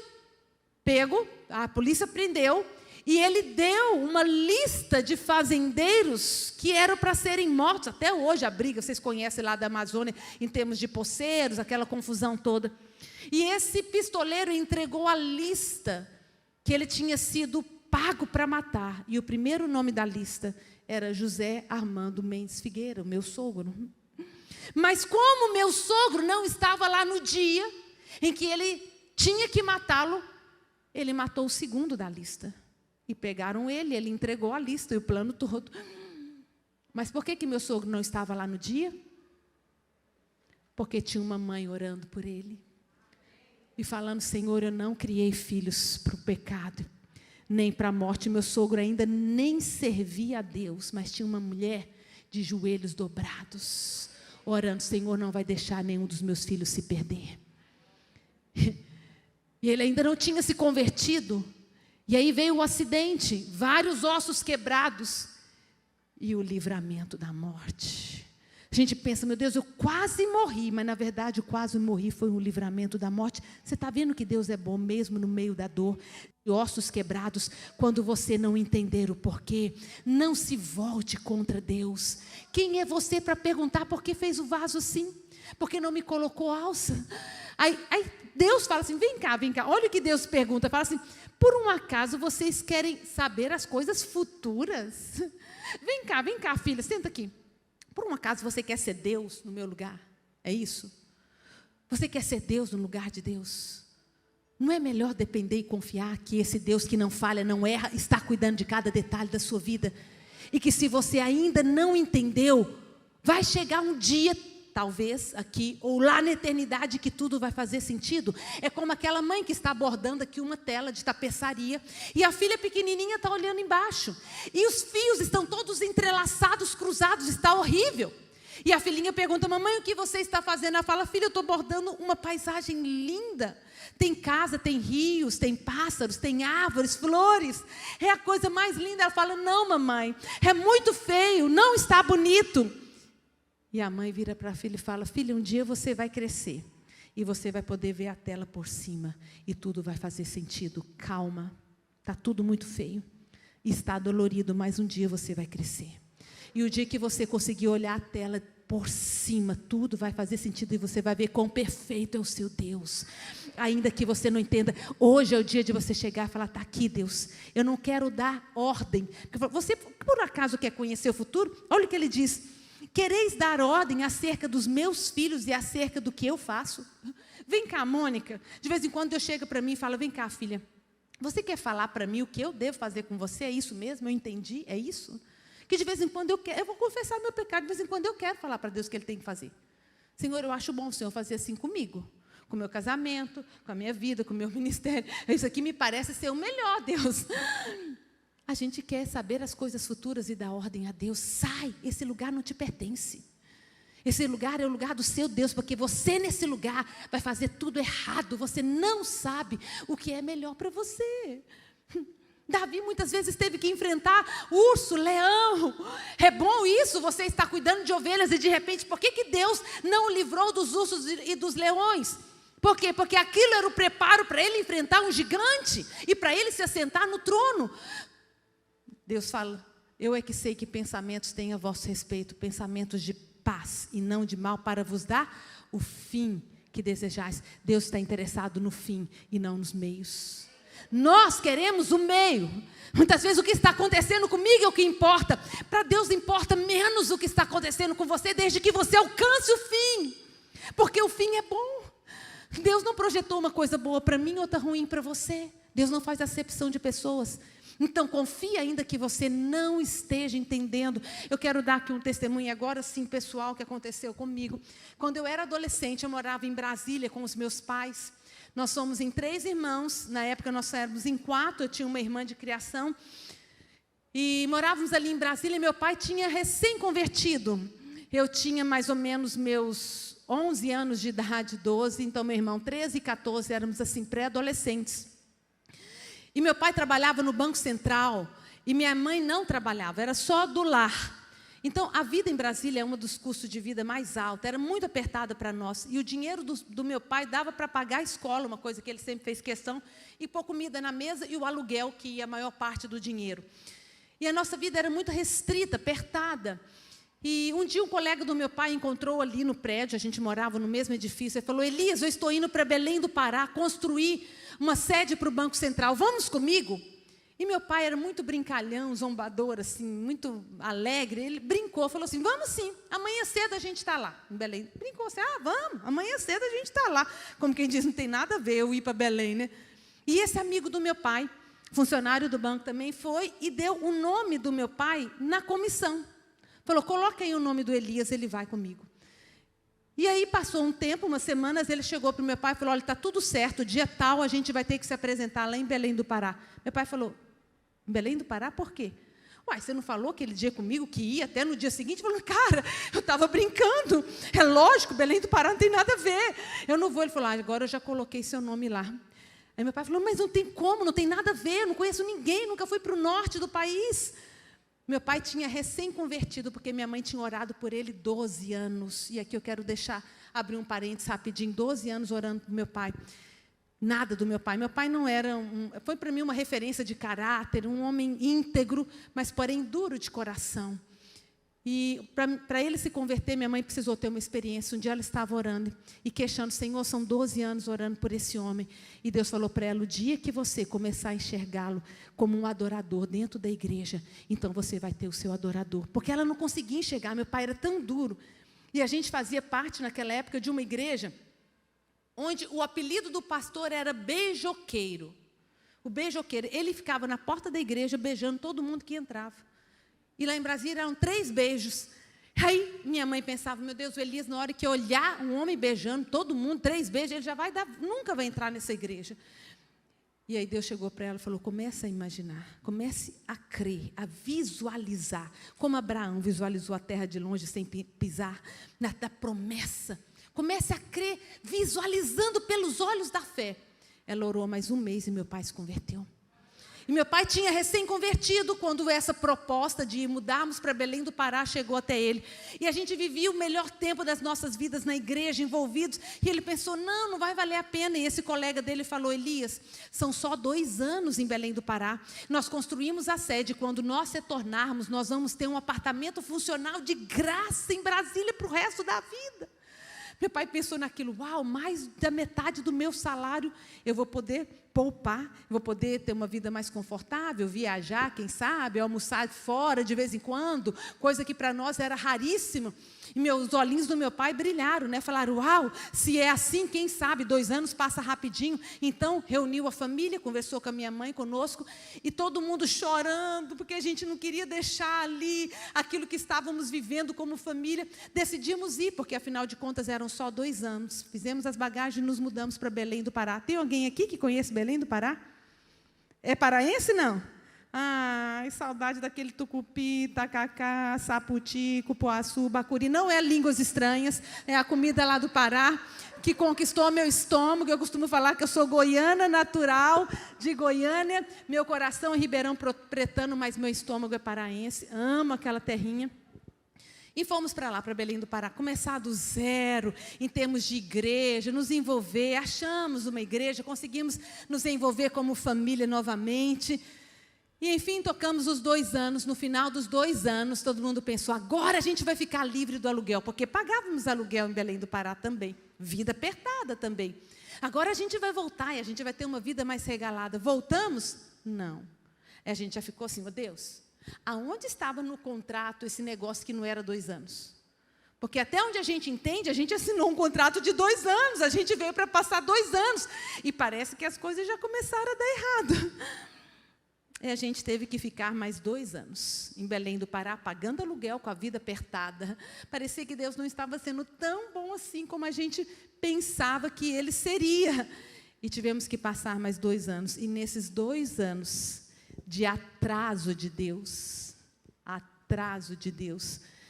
pego, a polícia prendeu, e ele deu uma lista de fazendeiros que eram para serem mortos. Até hoje a briga, vocês conhecem lá da Amazônia, em termos de poceiros, aquela confusão toda. E esse pistoleiro entregou a lista que ele tinha sido pago para matar. E o primeiro nome da lista era José Armando Mendes Figueira, o meu sogro. Mas como meu sogro não estava lá no dia em que ele tinha que matá-lo, ele matou o segundo da lista. E pegaram ele entregou a lista e o plano todo. Mas por que meu sogro não estava lá no dia? Porque tinha uma mãe orando por ele. E falando, Senhor, eu não criei filhos para o pecado, nem para a morte. Meu sogro ainda nem servia a Deus, mas tinha uma mulher de joelhos dobrados, orando, Senhor, não vai deixar nenhum dos meus filhos se perder. E ele ainda não tinha se convertido. E aí veio o acidente, vários ossos quebrados e o livramento da morte. A gente pensa, meu Deus, eu quase morri, mas na verdade o quase morri foi um livramento da morte. Você está vendo que Deus é bom mesmo no meio da dor, e ossos quebrados, quando você não entender o porquê, não se volte contra Deus. Quem é você para perguntar por que fez o vaso assim? Por que não me colocou alça? Aí Deus fala assim, vem cá, olha o que Deus pergunta, fala assim, por um acaso vocês querem saber as coisas futuras? Vem cá, filha, senta aqui. Por um acaso você quer ser Deus no meu lugar? É isso? Você quer ser Deus no lugar de Deus? Não é melhor depender e confiar que esse Deus que não falha, não erra, está cuidando de cada detalhe da sua vida? E que se você ainda não entendeu, vai chegar um dia, talvez aqui, ou lá na eternidade, que tudo vai fazer sentido. É como aquela mãe que está bordando aqui uma tela de tapeçaria, e a filha pequenininha está olhando embaixo, e os fios estão todos entrelaçados, cruzados, está horrível. E a filhinha pergunta, mamãe, o que você está fazendo? Ela fala, filha, eu estou bordando uma paisagem linda. Tem casa, tem rios, tem pássaros, tem árvores, flores. É a coisa mais linda. Ela fala, não, mamãe, é muito feio, não está bonito. E a mãe vira para a filha e fala, filha, um dia você vai crescer. E você vai poder ver a tela por cima. E tudo vai fazer sentido. Calma, está tudo muito feio. Está dolorido, mas um dia você vai crescer. E o dia que você conseguir olhar a tela por cima, tudo vai fazer sentido e você vai ver quão perfeito é o seu Deus. Ainda que você não entenda, hoje é o dia de você chegar e falar, está aqui, Deus, eu não quero dar ordem. Você, por acaso, quer conhecer o futuro? Olha o que ele diz, quereis dar ordem acerca dos meus filhos e acerca do que eu faço? Vem cá, Mônica, de vez em quando Deus chega para mim e fala, vem cá, filha, você quer falar para mim o que eu devo fazer com você? É isso mesmo? Eu entendi? É isso? Que de vez em quando eu quero, eu vou confessar meu pecado, de vez em quando eu quero falar para Deus o que Ele tem que fazer. Senhor, eu acho bom o Senhor fazer assim comigo, com o meu casamento, com a minha vida, com o meu ministério. Isso aqui me parece ser o melhor, Deus. A gente quer saber as coisas futuras e dar ordem a Deus. Sai, esse lugar não te pertence. Esse lugar é o lugar do seu Deus, porque você nesse lugar vai fazer tudo errado. Você não sabe o que é melhor para você. Davi muitas vezes teve que enfrentar urso, leão. É bom isso, você está cuidando de ovelhas e de repente, por que Deus não o livrou dos ursos e dos leões? Por quê? Porque aquilo era o preparo para ele enfrentar um gigante e para ele se assentar no trono. Deus fala, eu é que sei que pensamentos têm a vosso respeito, pensamentos de paz e não de mal, para vos dar o fim que desejais. Deus está interessado no fim e não nos meios. Nós queremos o meio. Muitas vezes o que está acontecendo comigo é o que importa. Para Deus importa menos o que está acontecendo com você, desde que você alcance o fim. Porque o fim é bom. Deus não projetou uma coisa boa para mim, outra ruim para você. Deus não faz acepção de pessoas. Então confia ainda que você não esteja entendendo. Eu quero dar aqui um testemunho agora sim pessoal que aconteceu comigo. Quando eu era adolescente, eu morava em Brasília com os meus pais. Nós somos em 3 irmãos, na época nós éramos em 4, eu tinha uma irmã de criação. E morávamos ali em Brasília, e meu pai tinha recém-convertido. Eu tinha mais ou menos meus 11 anos de idade, 12, então meu irmão 13 e 14, éramos assim pré-adolescentes. E meu pai trabalhava no Banco Central, e minha mãe não trabalhava, era só do lar. Então, a vida em Brasília é um dos custos de vida mais altos, era muito apertada para nós. E o dinheiro do meu pai dava para pagar a escola, uma coisa que ele sempre fez questão, e pôr comida na mesa e o aluguel, que ia a maior parte do dinheiro. E a nossa vida era muito restrita, apertada. E um dia um colega do meu pai encontrou ali no prédio, a gente morava no mesmo edifício, ele falou, Elias, eu estou indo para Belém do Pará construir uma sede para o Banco Central, vamos comigo? E meu pai era muito brincalhão, zombador, assim, muito alegre. Ele brincou, falou assim, vamos sim, amanhã cedo a gente está lá, em Belém. Brincou assim, vamos, amanhã cedo a gente está lá. Como quem diz, não tem nada a ver eu ir para Belém, né? E esse amigo do meu pai, funcionário do banco também, foi e deu o nome do meu pai na comissão. Falou, coloca aí o nome do Elias, ele vai comigo. E aí passou um tempo, umas semanas, ele chegou para o meu pai e falou, olha, está tudo certo, dia tal a gente vai ter que se apresentar lá em Belém do Pará. Meu pai falou, em Belém do Pará, por quê? Uai, você não falou aquele dia comigo que ia até no dia seguinte? Falou, cara, eu estava brincando. É lógico, Belém do Pará não tem nada a ver. Eu não vou. Ele falou, agora eu já coloquei seu nome lá. Aí meu pai falou, mas não tem como, não tem nada a ver, eu não conheço ninguém, nunca fui para o norte do país. Meu pai tinha recém-convertido, porque minha mãe tinha orado por ele 12 anos. E aqui eu quero abrir um parênteses rapidinho, 12 anos orando por meu pai. Nada do meu pai. Meu pai não era foi para mim uma referência de caráter, um homem íntegro, mas porém duro de coração. E para ele se converter, minha mãe precisou ter uma experiência. Um dia ela estava orando e queixando, Senhor, são 12 anos orando por esse homem. E Deus falou para ela, o dia que você começar a enxergá-lo como um adorador dentro da igreja, então você vai ter o seu adorador. Porque ela não conseguia enxergar, meu pai era tão duro. E a gente fazia parte naquela época de uma igreja onde o apelido do pastor era beijoqueiro. O beijoqueiro, ele ficava na porta da igreja beijando todo mundo que entrava. E lá em Brasília eram 3 beijos. Aí minha mãe pensava, meu Deus, o Elias, na hora que olhar um homem beijando todo mundo, 3 beijos, ele já vai dar, nunca vai entrar nessa igreja. E aí Deus chegou para ela e falou, comece a imaginar, comece a crer, a visualizar, como Abraão visualizou a terra de longe sem pisar, da promessa. Comece a crer, visualizando pelos olhos da fé. Ela orou mais um mês e meu pai se converteu. E meu pai tinha recém-convertido quando essa proposta de mudarmos para Belém do Pará chegou até ele. E a gente vivia o melhor tempo das nossas vidas na igreja, envolvidos. E ele pensou, não vai valer a pena. E esse colega dele falou, Elias, são só 2 anos em Belém do Pará. Nós construímos a sede. Quando nós retornarmos, nós vamos ter um apartamento funcional de graça em Brasília para o resto da vida. Meu pai pensou naquilo, uau, mais da metade do meu salário eu vou poder poupar, vou poder ter uma vida mais confortável, viajar, quem sabe, almoçar fora de vez em quando, coisa que para nós era raríssima. E os olhinhos do meu pai brilharam, né? Falaram, uau, se é assim, quem sabe, 2 anos passa rapidinho. Então, reuniu a família, conversou com a minha mãe, conosco, e todo mundo chorando, porque a gente não queria deixar ali aquilo que estávamos vivendo como família. Decidimos ir, porque afinal de contas eram só 2 anos. Fizemos as bagagens e nos mudamos para Belém do Pará. Tem alguém aqui que conhece Belém do Pará? É paraense, não? Ai, saudade daquele tucupi, tacacá, saputi, cupuaçu, bacuri. Não é línguas estranhas, é a comida lá do Pará que conquistou meu estômago. Eu costumo falar que eu sou goiana natural, de Goiânia. Meu coração é ribeirão pretano, mas meu estômago é paraense. Amo aquela terrinha. E fomos para lá, para Belém do Pará, começar do zero, em termos de igreja, nos envolver. Achamos uma igreja, conseguimos nos envolver como família novamente. E, enfim, tocamos os 2 anos. No final dos 2 anos, todo mundo pensou, agora a gente vai ficar livre do aluguel, porque pagávamos aluguel em Belém do Pará também, vida apertada também. Agora a gente vai voltar e a gente vai ter uma vida mais regalada. Voltamos? Não. A gente já ficou assim, Deus, aonde estava no contrato esse negócio que não era 2 anos? Porque até onde a gente entende, a gente assinou um contrato de 2 anos, a gente veio para passar 2 anos, e parece que as coisas já começaram a dar errado. E a gente teve que ficar mais 2 anos em Belém do Pará, pagando aluguel, com a vida apertada. Parecia que Deus não estava sendo tão bom assim como a gente pensava que Ele seria. E tivemos que passar mais 2 anos. E nesses 2 anos de atraso de Deus,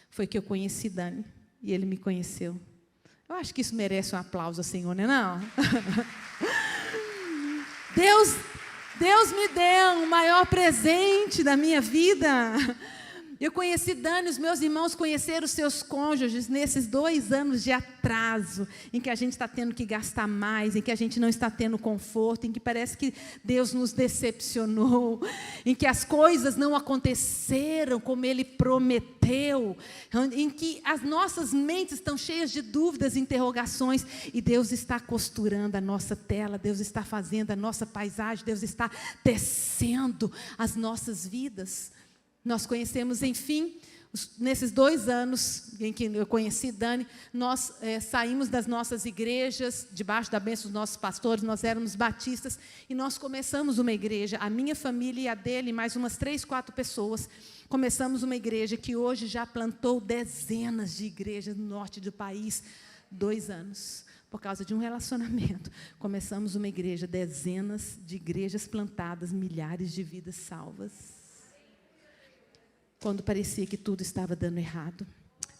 foi que eu conheci Dani. E ele me conheceu. Eu acho que isso merece um aplauso, Senhor, não é não? Deus me deu o maior presente da minha vida. Eu conheci Dani, os meus irmãos conheceram os seus cônjuges nesses 2 anos de atraso, em que a gente está tendo que gastar mais, em que a gente não está tendo conforto, em que parece que Deus nos decepcionou, em que as coisas não aconteceram como Ele prometeu, em que as nossas mentes estão cheias de dúvidas e interrogações, e Deus está costurando a nossa tela, Deus está fazendo a nossa paisagem, Deus está tecendo as nossas vidas. Nós conhecemos, enfim, nesses 2 anos em que eu conheci Dani, nós saímos das nossas igrejas, debaixo da bênção dos nossos pastores, nós éramos batistas, e nós começamos uma igreja, a minha família e a dele, mais umas 3, 4 pessoas, começamos uma igreja que hoje já plantou dezenas de igrejas no norte do país, 2 anos. Por causa de um relacionamento, começamos uma igreja, dezenas de igrejas plantadas, milhares de vidas salvas. Quando parecia que tudo estava dando errado.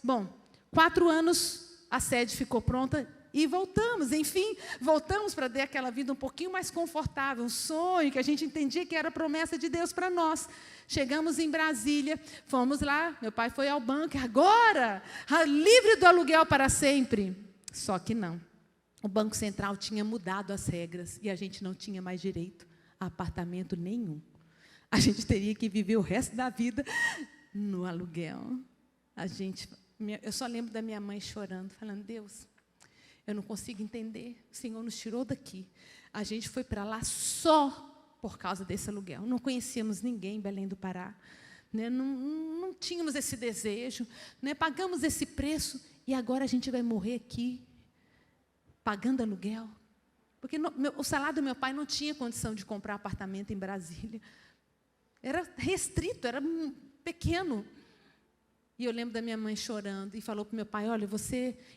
Bom, 4 anos, a sede ficou pronta e voltamos, enfim, voltamos para ter aquela vida um pouquinho mais confortável, um sonho que a gente entendia que era promessa de Deus para nós. Chegamos em Brasília, fomos lá, meu pai foi ao banco, agora, livre do aluguel para sempre. Só que não, o Banco Central tinha mudado as regras e a gente não tinha mais direito a apartamento nenhum. A gente teria que viver o resto da vida no aluguel. Eu só lembro da minha mãe chorando, falando, Deus, eu não consigo entender, o Senhor nos tirou daqui. A gente foi para lá só por causa desse aluguel. Não conhecíamos ninguém em Belém do Pará, né? Não tínhamos esse desejo, né? Pagamos esse preço e agora a gente vai morrer aqui, pagando aluguel. Porque o salário do meu pai não tinha condição de comprar apartamento em Brasília. Era restrito, era pequeno. E eu lembro da minha mãe chorando e falou para o meu pai, olha,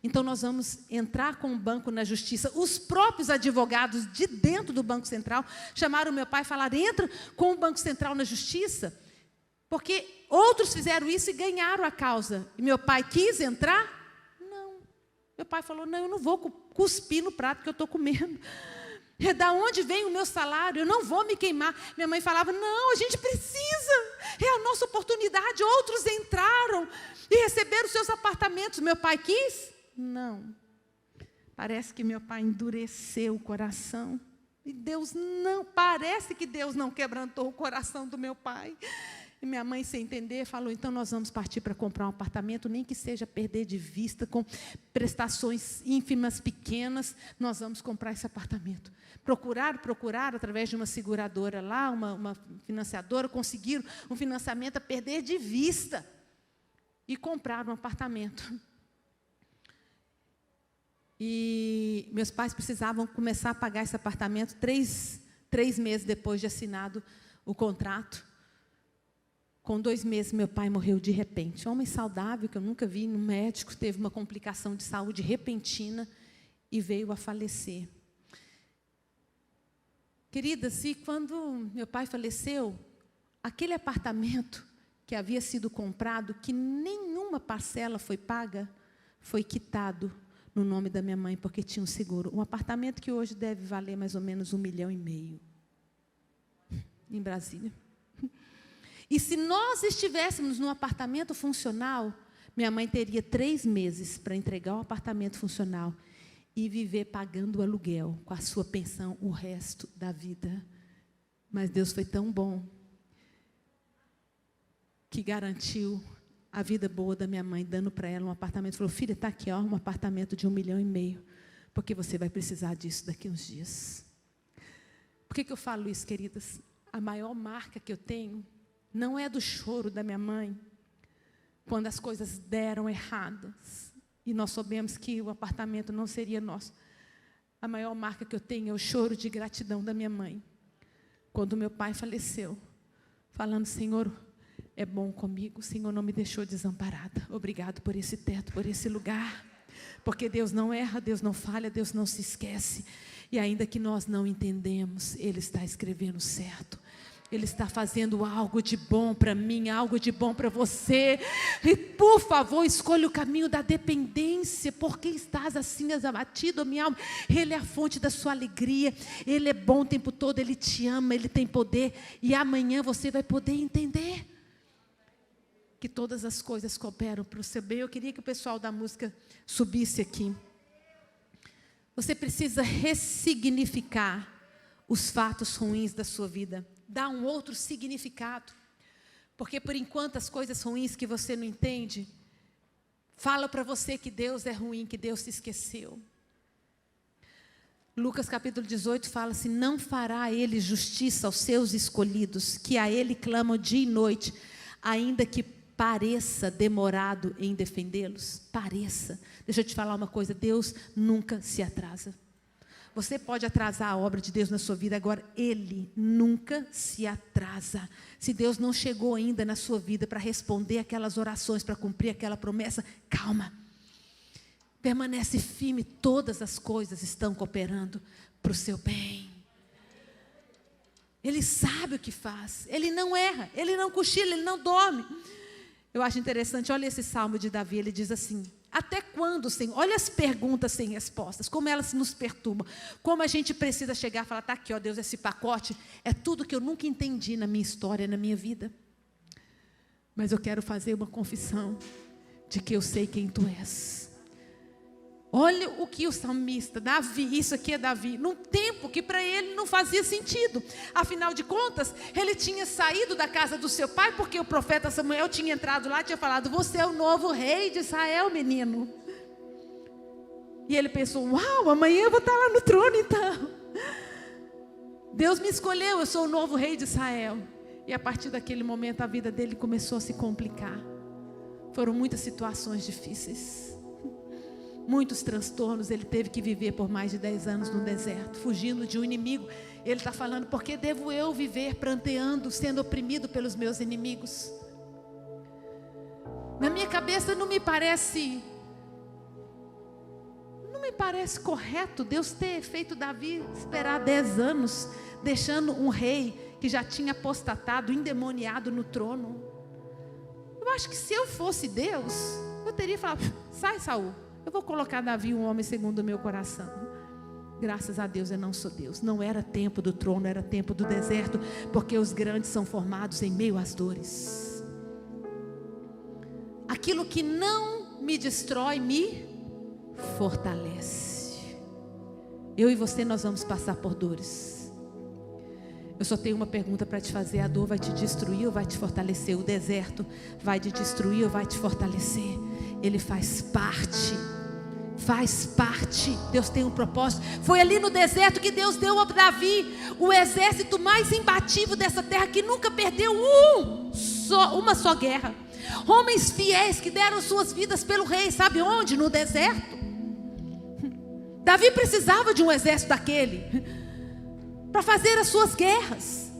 então nós vamos entrar com o banco na justiça. Os próprios advogados de dentro do Banco Central chamaram o meu pai e falaram, entra com o Banco Central na justiça, porque outros fizeram isso e ganharam a causa. E meu pai quis entrar? Não. Meu pai falou, não, eu não vou cuspir no prato que eu estou comendo. É da onde vem o meu salário? Eu não vou me queimar. Minha mãe falava, não, a gente precisa. É a nossa oportunidade. Outros entraram e receberam seus apartamentos. Meu pai quis? Não. Parece que meu pai endureceu o coração. E parece que Deus não quebrantou o coração do meu pai. E minha mãe, sem entender, falou, então nós vamos partir para comprar um apartamento, nem que seja perder de vista, com prestações ínfimas, pequenas, nós vamos comprar esse apartamento. Procuraram, através de uma seguradora lá, uma financiadora, conseguiram um financiamento a perder de vista. E compraram um apartamento. E meus pais precisavam começar a pagar esse apartamento 3 meses depois de assinado o contrato. Com 2 meses, meu pai morreu de repente. Um homem saudável, que eu nunca vi no médico, teve uma complicação de saúde repentina e veio a falecer. Queridas, e quando meu pai faleceu, aquele apartamento que havia sido comprado, que nenhuma parcela foi paga, foi quitado no nome da minha mãe, porque tinha um seguro. Um apartamento que hoje deve valer mais ou menos 1,5 milhão em Brasília. E se nós estivéssemos num apartamento funcional, minha mãe teria 3 meses para entregar o apartamento funcional e viver pagando o aluguel com a sua pensão o resto da vida. Mas Deus foi tão bom que garantiu a vida boa da minha mãe, dando para ela um apartamento. Falou, filha, está aqui, ó, um apartamento de 1,5 milhão, porque você vai precisar disso daqui a uns dias. Por que eu falo isso, queridas? A maior marca que eu tenho não é do choro da minha mãe, quando as coisas deram erradas, e nós soubemos que o apartamento não seria nosso. A maior marca que eu tenho é o choro de gratidão da minha mãe, quando meu pai faleceu, falando, Senhor, é bom comigo, o Senhor não me deixou desamparada, obrigado por esse teto, por esse lugar, porque Deus não erra, Deus não falha, Deus não se esquece, e ainda que nós não entendemos, Ele está escrevendo certo. Ele está fazendo algo de bom para mim, algo de bom para você. E, por favor, escolha o caminho da dependência. Por que estás assim abatido, minha alma? Ele é a fonte da sua alegria. Ele é bom o tempo todo, Ele te ama, Ele tem poder. E amanhã você vai poder entender que todas as coisas cooperam para o seu bem. Eu queria que o pessoal da música subisse aqui. Você precisa ressignificar os fatos ruins da sua vida. Dá um outro significado. Porque por enquanto as coisas ruins que você não entende, fala para você que Deus é ruim, que Deus se esqueceu. Lucas capítulo 18 fala assim, não fará Ele justiça aos seus escolhidos, que a Ele clamam dia e noite, ainda que pareça demorado em defendê-los. Pareça. Deixa eu te falar uma coisa, Deus nunca se atrasa. Você pode atrasar a obra de Deus na sua vida, agora Ele nunca se atrasa. Se Deus não chegou ainda na sua vida para responder aquelas orações, para cumprir aquela promessa, calma. Permanece firme, todas as coisas estão cooperando para o seu bem. Ele sabe o que faz, Ele não erra, Ele não cochila, Ele não dorme. Eu acho interessante, olha esse salmo de Davi, ele diz assim, até quando, Senhor? Olha as perguntas sem respostas, como elas nos perturbam, como a gente precisa chegar e falar, está aqui, ó Deus, esse pacote é tudo que eu nunca entendi na minha história, na minha vida. Mas eu quero fazer uma confissão de que eu sei quem Tu és. Olha o que o salmista, Davi, isso aqui é Davi, num tempo que para ele não fazia sentido. Afinal de contas, ele tinha saído da casa do seu pai, porque o profeta Samuel tinha entrado lá e tinha falado, você é o novo rei de Israel, menino. E ele pensou, uau, amanhã eu vou estar lá no trono então. Deus me escolheu, eu sou o novo rei de Israel. E a partir daquele momento a vida dele começou a se complicar. Foram muitas situações difíceis. Muitos transtornos, ele teve que viver por mais de 10 anos no deserto, fugindo de um inimigo. Ele está falando, por que devo eu viver pranteando, sendo oprimido pelos meus inimigos? Na minha cabeça não me parece correto Deus ter feito Davi esperar 10 anos, deixando um rei que já tinha apostatado, endemoniado no trono. Eu acho que se eu fosse Deus, eu teria falado: sai, Saul, eu vou colocar Davi um homem segundo o meu coração. Graças a Deus eu não sou Deus. Não era tempo do trono, era tempo do deserto, porque os grandes são formados em meio às dores. Aquilo que não me destrói, me fortalece. Eu e você, nós vamos passar por dores. Eu só tenho uma pergunta para te fazer: a dor vai te destruir ou vai te fortalecer? O deserto vai te destruir ou vai te fortalecer? Ele faz parte. Faz parte. Deus tem um propósito. Foi ali no deserto que Deus deu a Davi o exército mais imbatível dessa terra, que nunca perdeu uma só guerra. Homens fiéis que deram suas vidas pelo rei. Sabe onde? No deserto. Davi precisava de um exército daquele para fazer as suas guerras.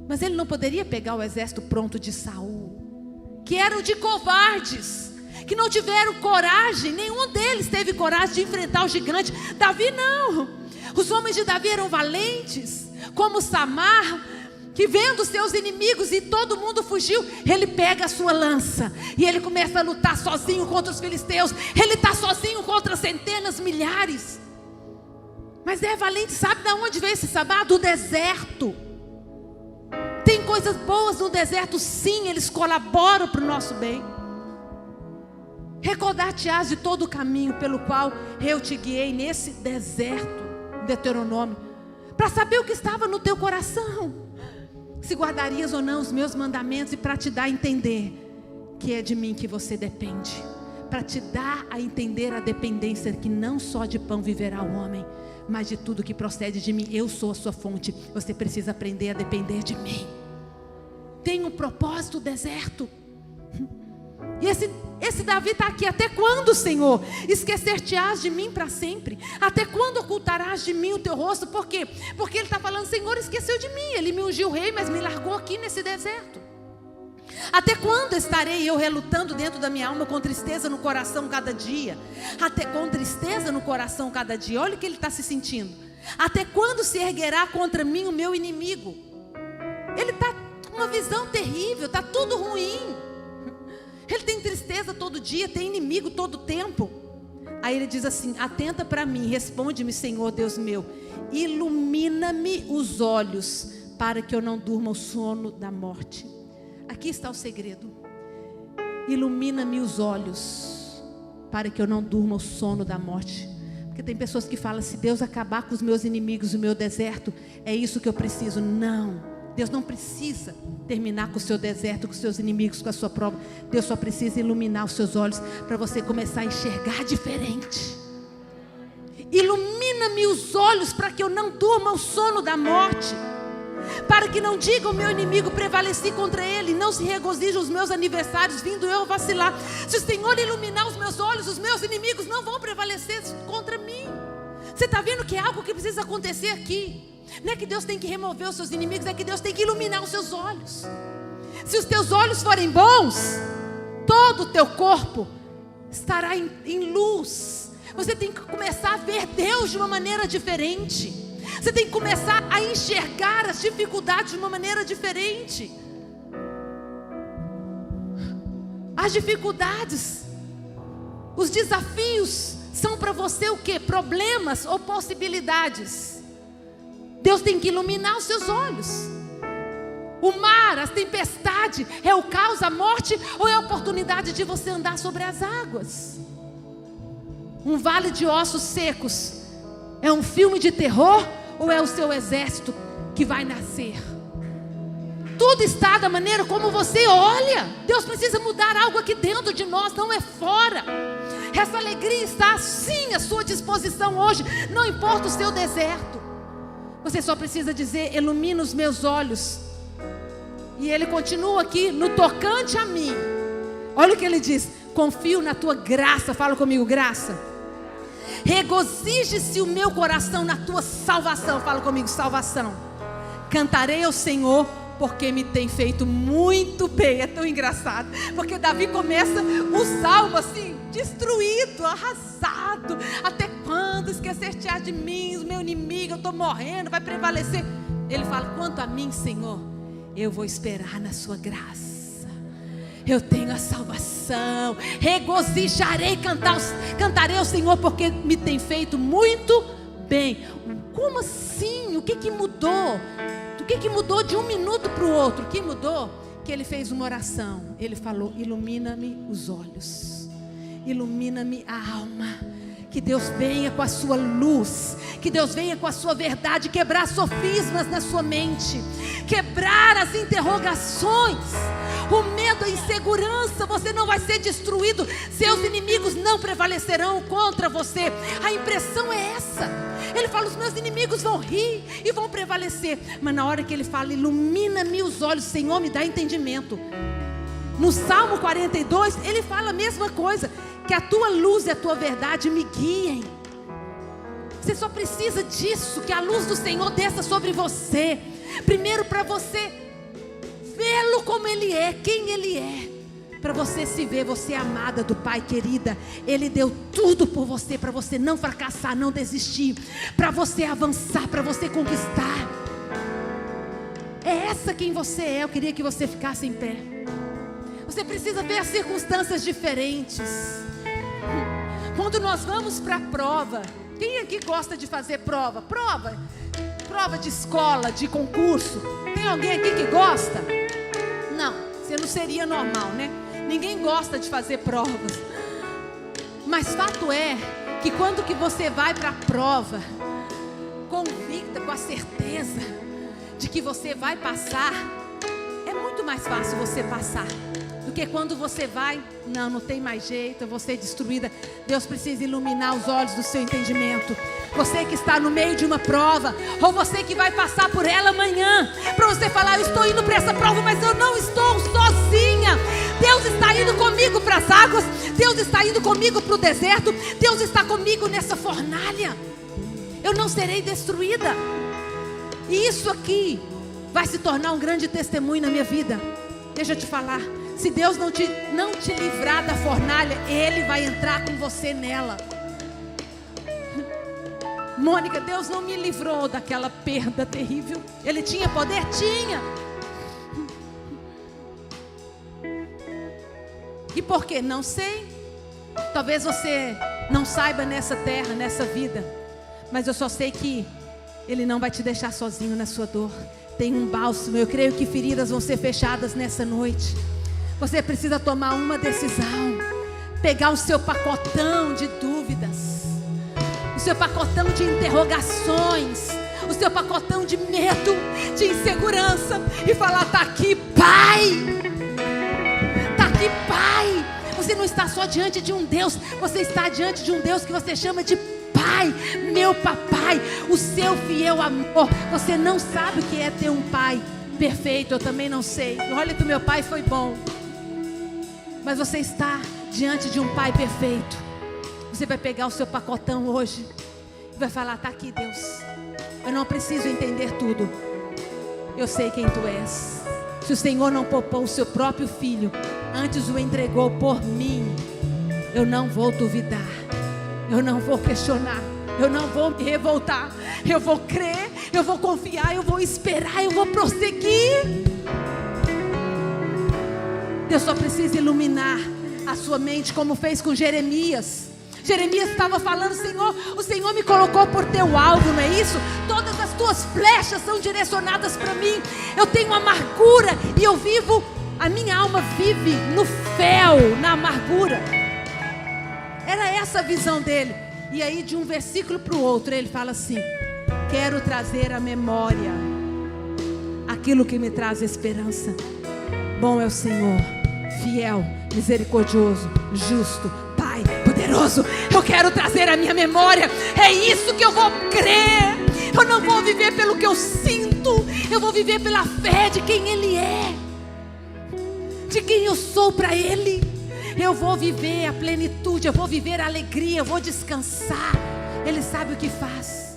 Mas ele não poderia pegar o exército pronto de Saul, que eram de covardes, que não tiveram coragem. Nenhum deles teve coragem de enfrentar o gigante. Davi não. Os homens de Davi eram valentes, como Samar, que vendo seus inimigos e todo mundo fugiu, ele pega a sua lança e ele começa a lutar sozinho contra os filisteus. Ele está sozinho contra centenas, milhares. Mas é valente. Sabe de onde veio esse Samar? Do deserto. Tem coisas boas no deserto, sim, eles colaboram para o nosso bem. Recordar-te-ás de todo o caminho pelo qual eu te guiei nesse deserto, Deuteronômio, para saber o que estava no teu coração, se guardarias ou não os meus mandamentos, e para te dar a entender que é de mim que você depende, para te dar a entender a dependência, que não só de pão viverá o homem, mas de tudo que procede de mim. Eu sou a sua fonte. Você precisa aprender a depender de mim. Tem um propósito o deserto. E esse Davi está aqui. Até quando, Senhor, esquecer-te-ás de mim para sempre? Até quando ocultarás de mim o teu rosto? Por quê? Porque ele está falando: Senhor esqueceu de mim. Ele me ungiu rei, mas me largou aqui nesse deserto. Até quando estarei eu relutando dentro da minha alma, com tristeza no coração cada dia? Até com tristeza no coração cada dia. Olha o que ele está se sentindo. Até quando se erguerá contra mim o meu inimigo? Ele está com uma visão terrível, está tudo ruim. Ele tem tristeza todo dia, tem inimigo todo tempo. Aí ele diz assim: atenta para mim, responde-me, Senhor Deus meu, ilumina-me os olhos, para que eu não durma o sono da morte. Aqui está o segredo. Ilumina-me os olhos, para que eu não durma o sono da morte. Porque tem pessoas que falam: se Deus acabar com os meus inimigos, o meu deserto, é isso que eu preciso. Não, Deus não precisa terminar com o seu deserto, com os seus inimigos, com a sua prova. Deus só precisa iluminar os seus olhos, para você começar a enxergar diferente. Ilumina-me os olhos, para que eu não durma o sono da morte, para que não diga o meu inimigo: prevaleci contra ele. Não se regozije os meus aniversários, vindo eu vacilar. Se o Senhor iluminar os meus olhos, os meus inimigos não vão prevalecer contra mim. Você está vendo que é algo que precisa acontecer aqui. Não é que Deus tem que remover os seus inimigos, é que Deus tem que iluminar os seus olhos. Se os teus olhos forem bons, todo o teu corpo estará em luz. Você tem que começar a ver Deus de uma maneira diferente. Você tem que começar a enxergar as dificuldades de uma maneira diferente. As dificuldades, os desafios são para você o quê? Problemas ou possibilidades? Deus tem que iluminar os seus olhos. O mar, as tempestades, é o caos, a morte, ou é a oportunidade de você andar sobre as águas? Um vale de ossos secos é um filme de terror, ou é o seu exército que vai nascer? Tudo está da maneira como você olha. Deus precisa mudar algo aqui dentro de nós, não é fora. Essa alegria está sim à sua disposição hoje, não importa o seu deserto. Você só precisa dizer: ilumina os meus olhos. E ele continua aqui: no tocante a mim, olha o que ele diz: confio na tua graça. Fala comigo: graça. Regozije-se o meu coração na tua salvação. Fala comigo: salvação. Cantarei ao Senhor, porque me tem feito muito bem. É tão engraçado, porque Davi começa o salmo assim, destruído, arrasado. Até quando esquecer-te-á de mim, o meu inimigo, eu estou morrendo, vai prevalecer. Ele fala: quanto a mim, Senhor, eu vou esperar na sua graça. Eu tenho a salvação, regozijarei, cantarei ao Senhor, porque me tem feito muito bem. Como assim? O que mudou? O que mudou de um minuto para o outro? O que mudou? Que ele fez uma oração. Ele falou: ilumina-me os olhos, ilumina-me a alma. Que Deus venha com a sua luz, que Deus venha com a sua verdade, quebrar sofismas na sua mente, quebrar as interrogações, o medo, a insegurança. Você não vai ser destruído, seus inimigos não prevalecerão contra você. A impressão é essa. Ele fala: os meus inimigos vão rir e vão prevalecer. Mas na hora que ele fala: ilumina-me os olhos, Senhor, me dá entendimento. No Salmo 42 ele fala a mesma coisa, que a tua luz e a tua verdade me guiem. Você só precisa disso, que a luz do Senhor desça sobre você. Primeiro para você vê-lo como Ele é, quem Ele é. Para você se ver, você é amada do Pai, querida. Ele deu tudo por você, para você não fracassar, não desistir, para você avançar, para você conquistar. É essa quem você é. Eu queria que você ficasse em pé. Você precisa ver as circunstâncias diferentes. Quando nós vamos para a prova, quem aqui gosta de fazer prova? Prova de escola, de concurso. Tem alguém aqui que gosta? Não, você não seria normal, né? Ninguém gosta de fazer provas. Mas fato é que quando que você vai para a prova, convicta, com a certeza de que você vai passar, é muito mais fácil você passar do que quando você vai: não tem mais jeito, eu vou ser destruída. Deus precisa iluminar os olhos do seu entendimento. Você que está no meio de uma prova, ou você que vai passar por ela amanhã, para você falar: eu estou indo para essa prova, mas eu não estou sozinha. Deus está indo comigo para as águas, Deus está indo comigo para o deserto, Deus está comigo nessa fornalha. Eu não serei destruída. E isso aqui vai se tornar um grande testemunho na minha vida. Deixa eu te falar, se Deus não te livrar da fornalha, Ele vai entrar com você nela. Mônica, Deus não me livrou daquela perda terrível. Ele tinha poder? Tinha. E por quê? Não sei. Talvez você não saiba nessa terra, nessa vida, mas eu só sei que Ele não vai te deixar sozinho na sua dor. Tem um bálsamo. Eu creio que feridas vão ser fechadas nessa noite. Você precisa tomar uma decisão. Pegar o seu pacotão de dúvidas, o seu pacotão de interrogações, o seu pacotão de medo, de insegurança, e falar: tá aqui, Pai. Tá aqui, Pai. Você não está só diante de um Deus, você está diante de um Deus que você chama de Pai, meu papai, o seu fiel amor. Você não sabe o que é ter um pai perfeito, eu também não sei. Olha que o meu pai foi bom, mas você está diante de um pai perfeito. Você vai pegar o seu pacotão hoje e vai falar: tá aqui, Deus, eu não preciso entender tudo, eu sei quem tu és. Se o Senhor não poupou o seu próprio filho, antes o entregou por mim, eu não vou duvidar, eu não vou questionar, eu não vou me revoltar. Eu vou crer, eu vou confiar, eu vou esperar, eu vou prosseguir. Deus só precisa iluminar a sua mente, como fez com Jeremias. Jeremias estava falando: Senhor, o Senhor me colocou por teu alvo, não é isso? Todas as tuas flechas são direcionadas para mim. Eu tenho amargura e eu vivo, a minha alma vive no fel, na amargura. Era essa a visão dele. E aí, de um versículo para o outro, ele fala assim: quero trazer à memória aquilo que me traz esperança. Bom é o Senhor, fiel, misericordioso, justo, Pai poderoso. Eu quero trazer à minha memória. É isso que eu vou crer. Eu não vou viver pelo que eu sinto, eu vou viver pela fé de quem Ele é, de quem eu sou para Ele. Eu vou viver a plenitude, eu vou viver a alegria, eu vou descansar. Ele sabe o que faz.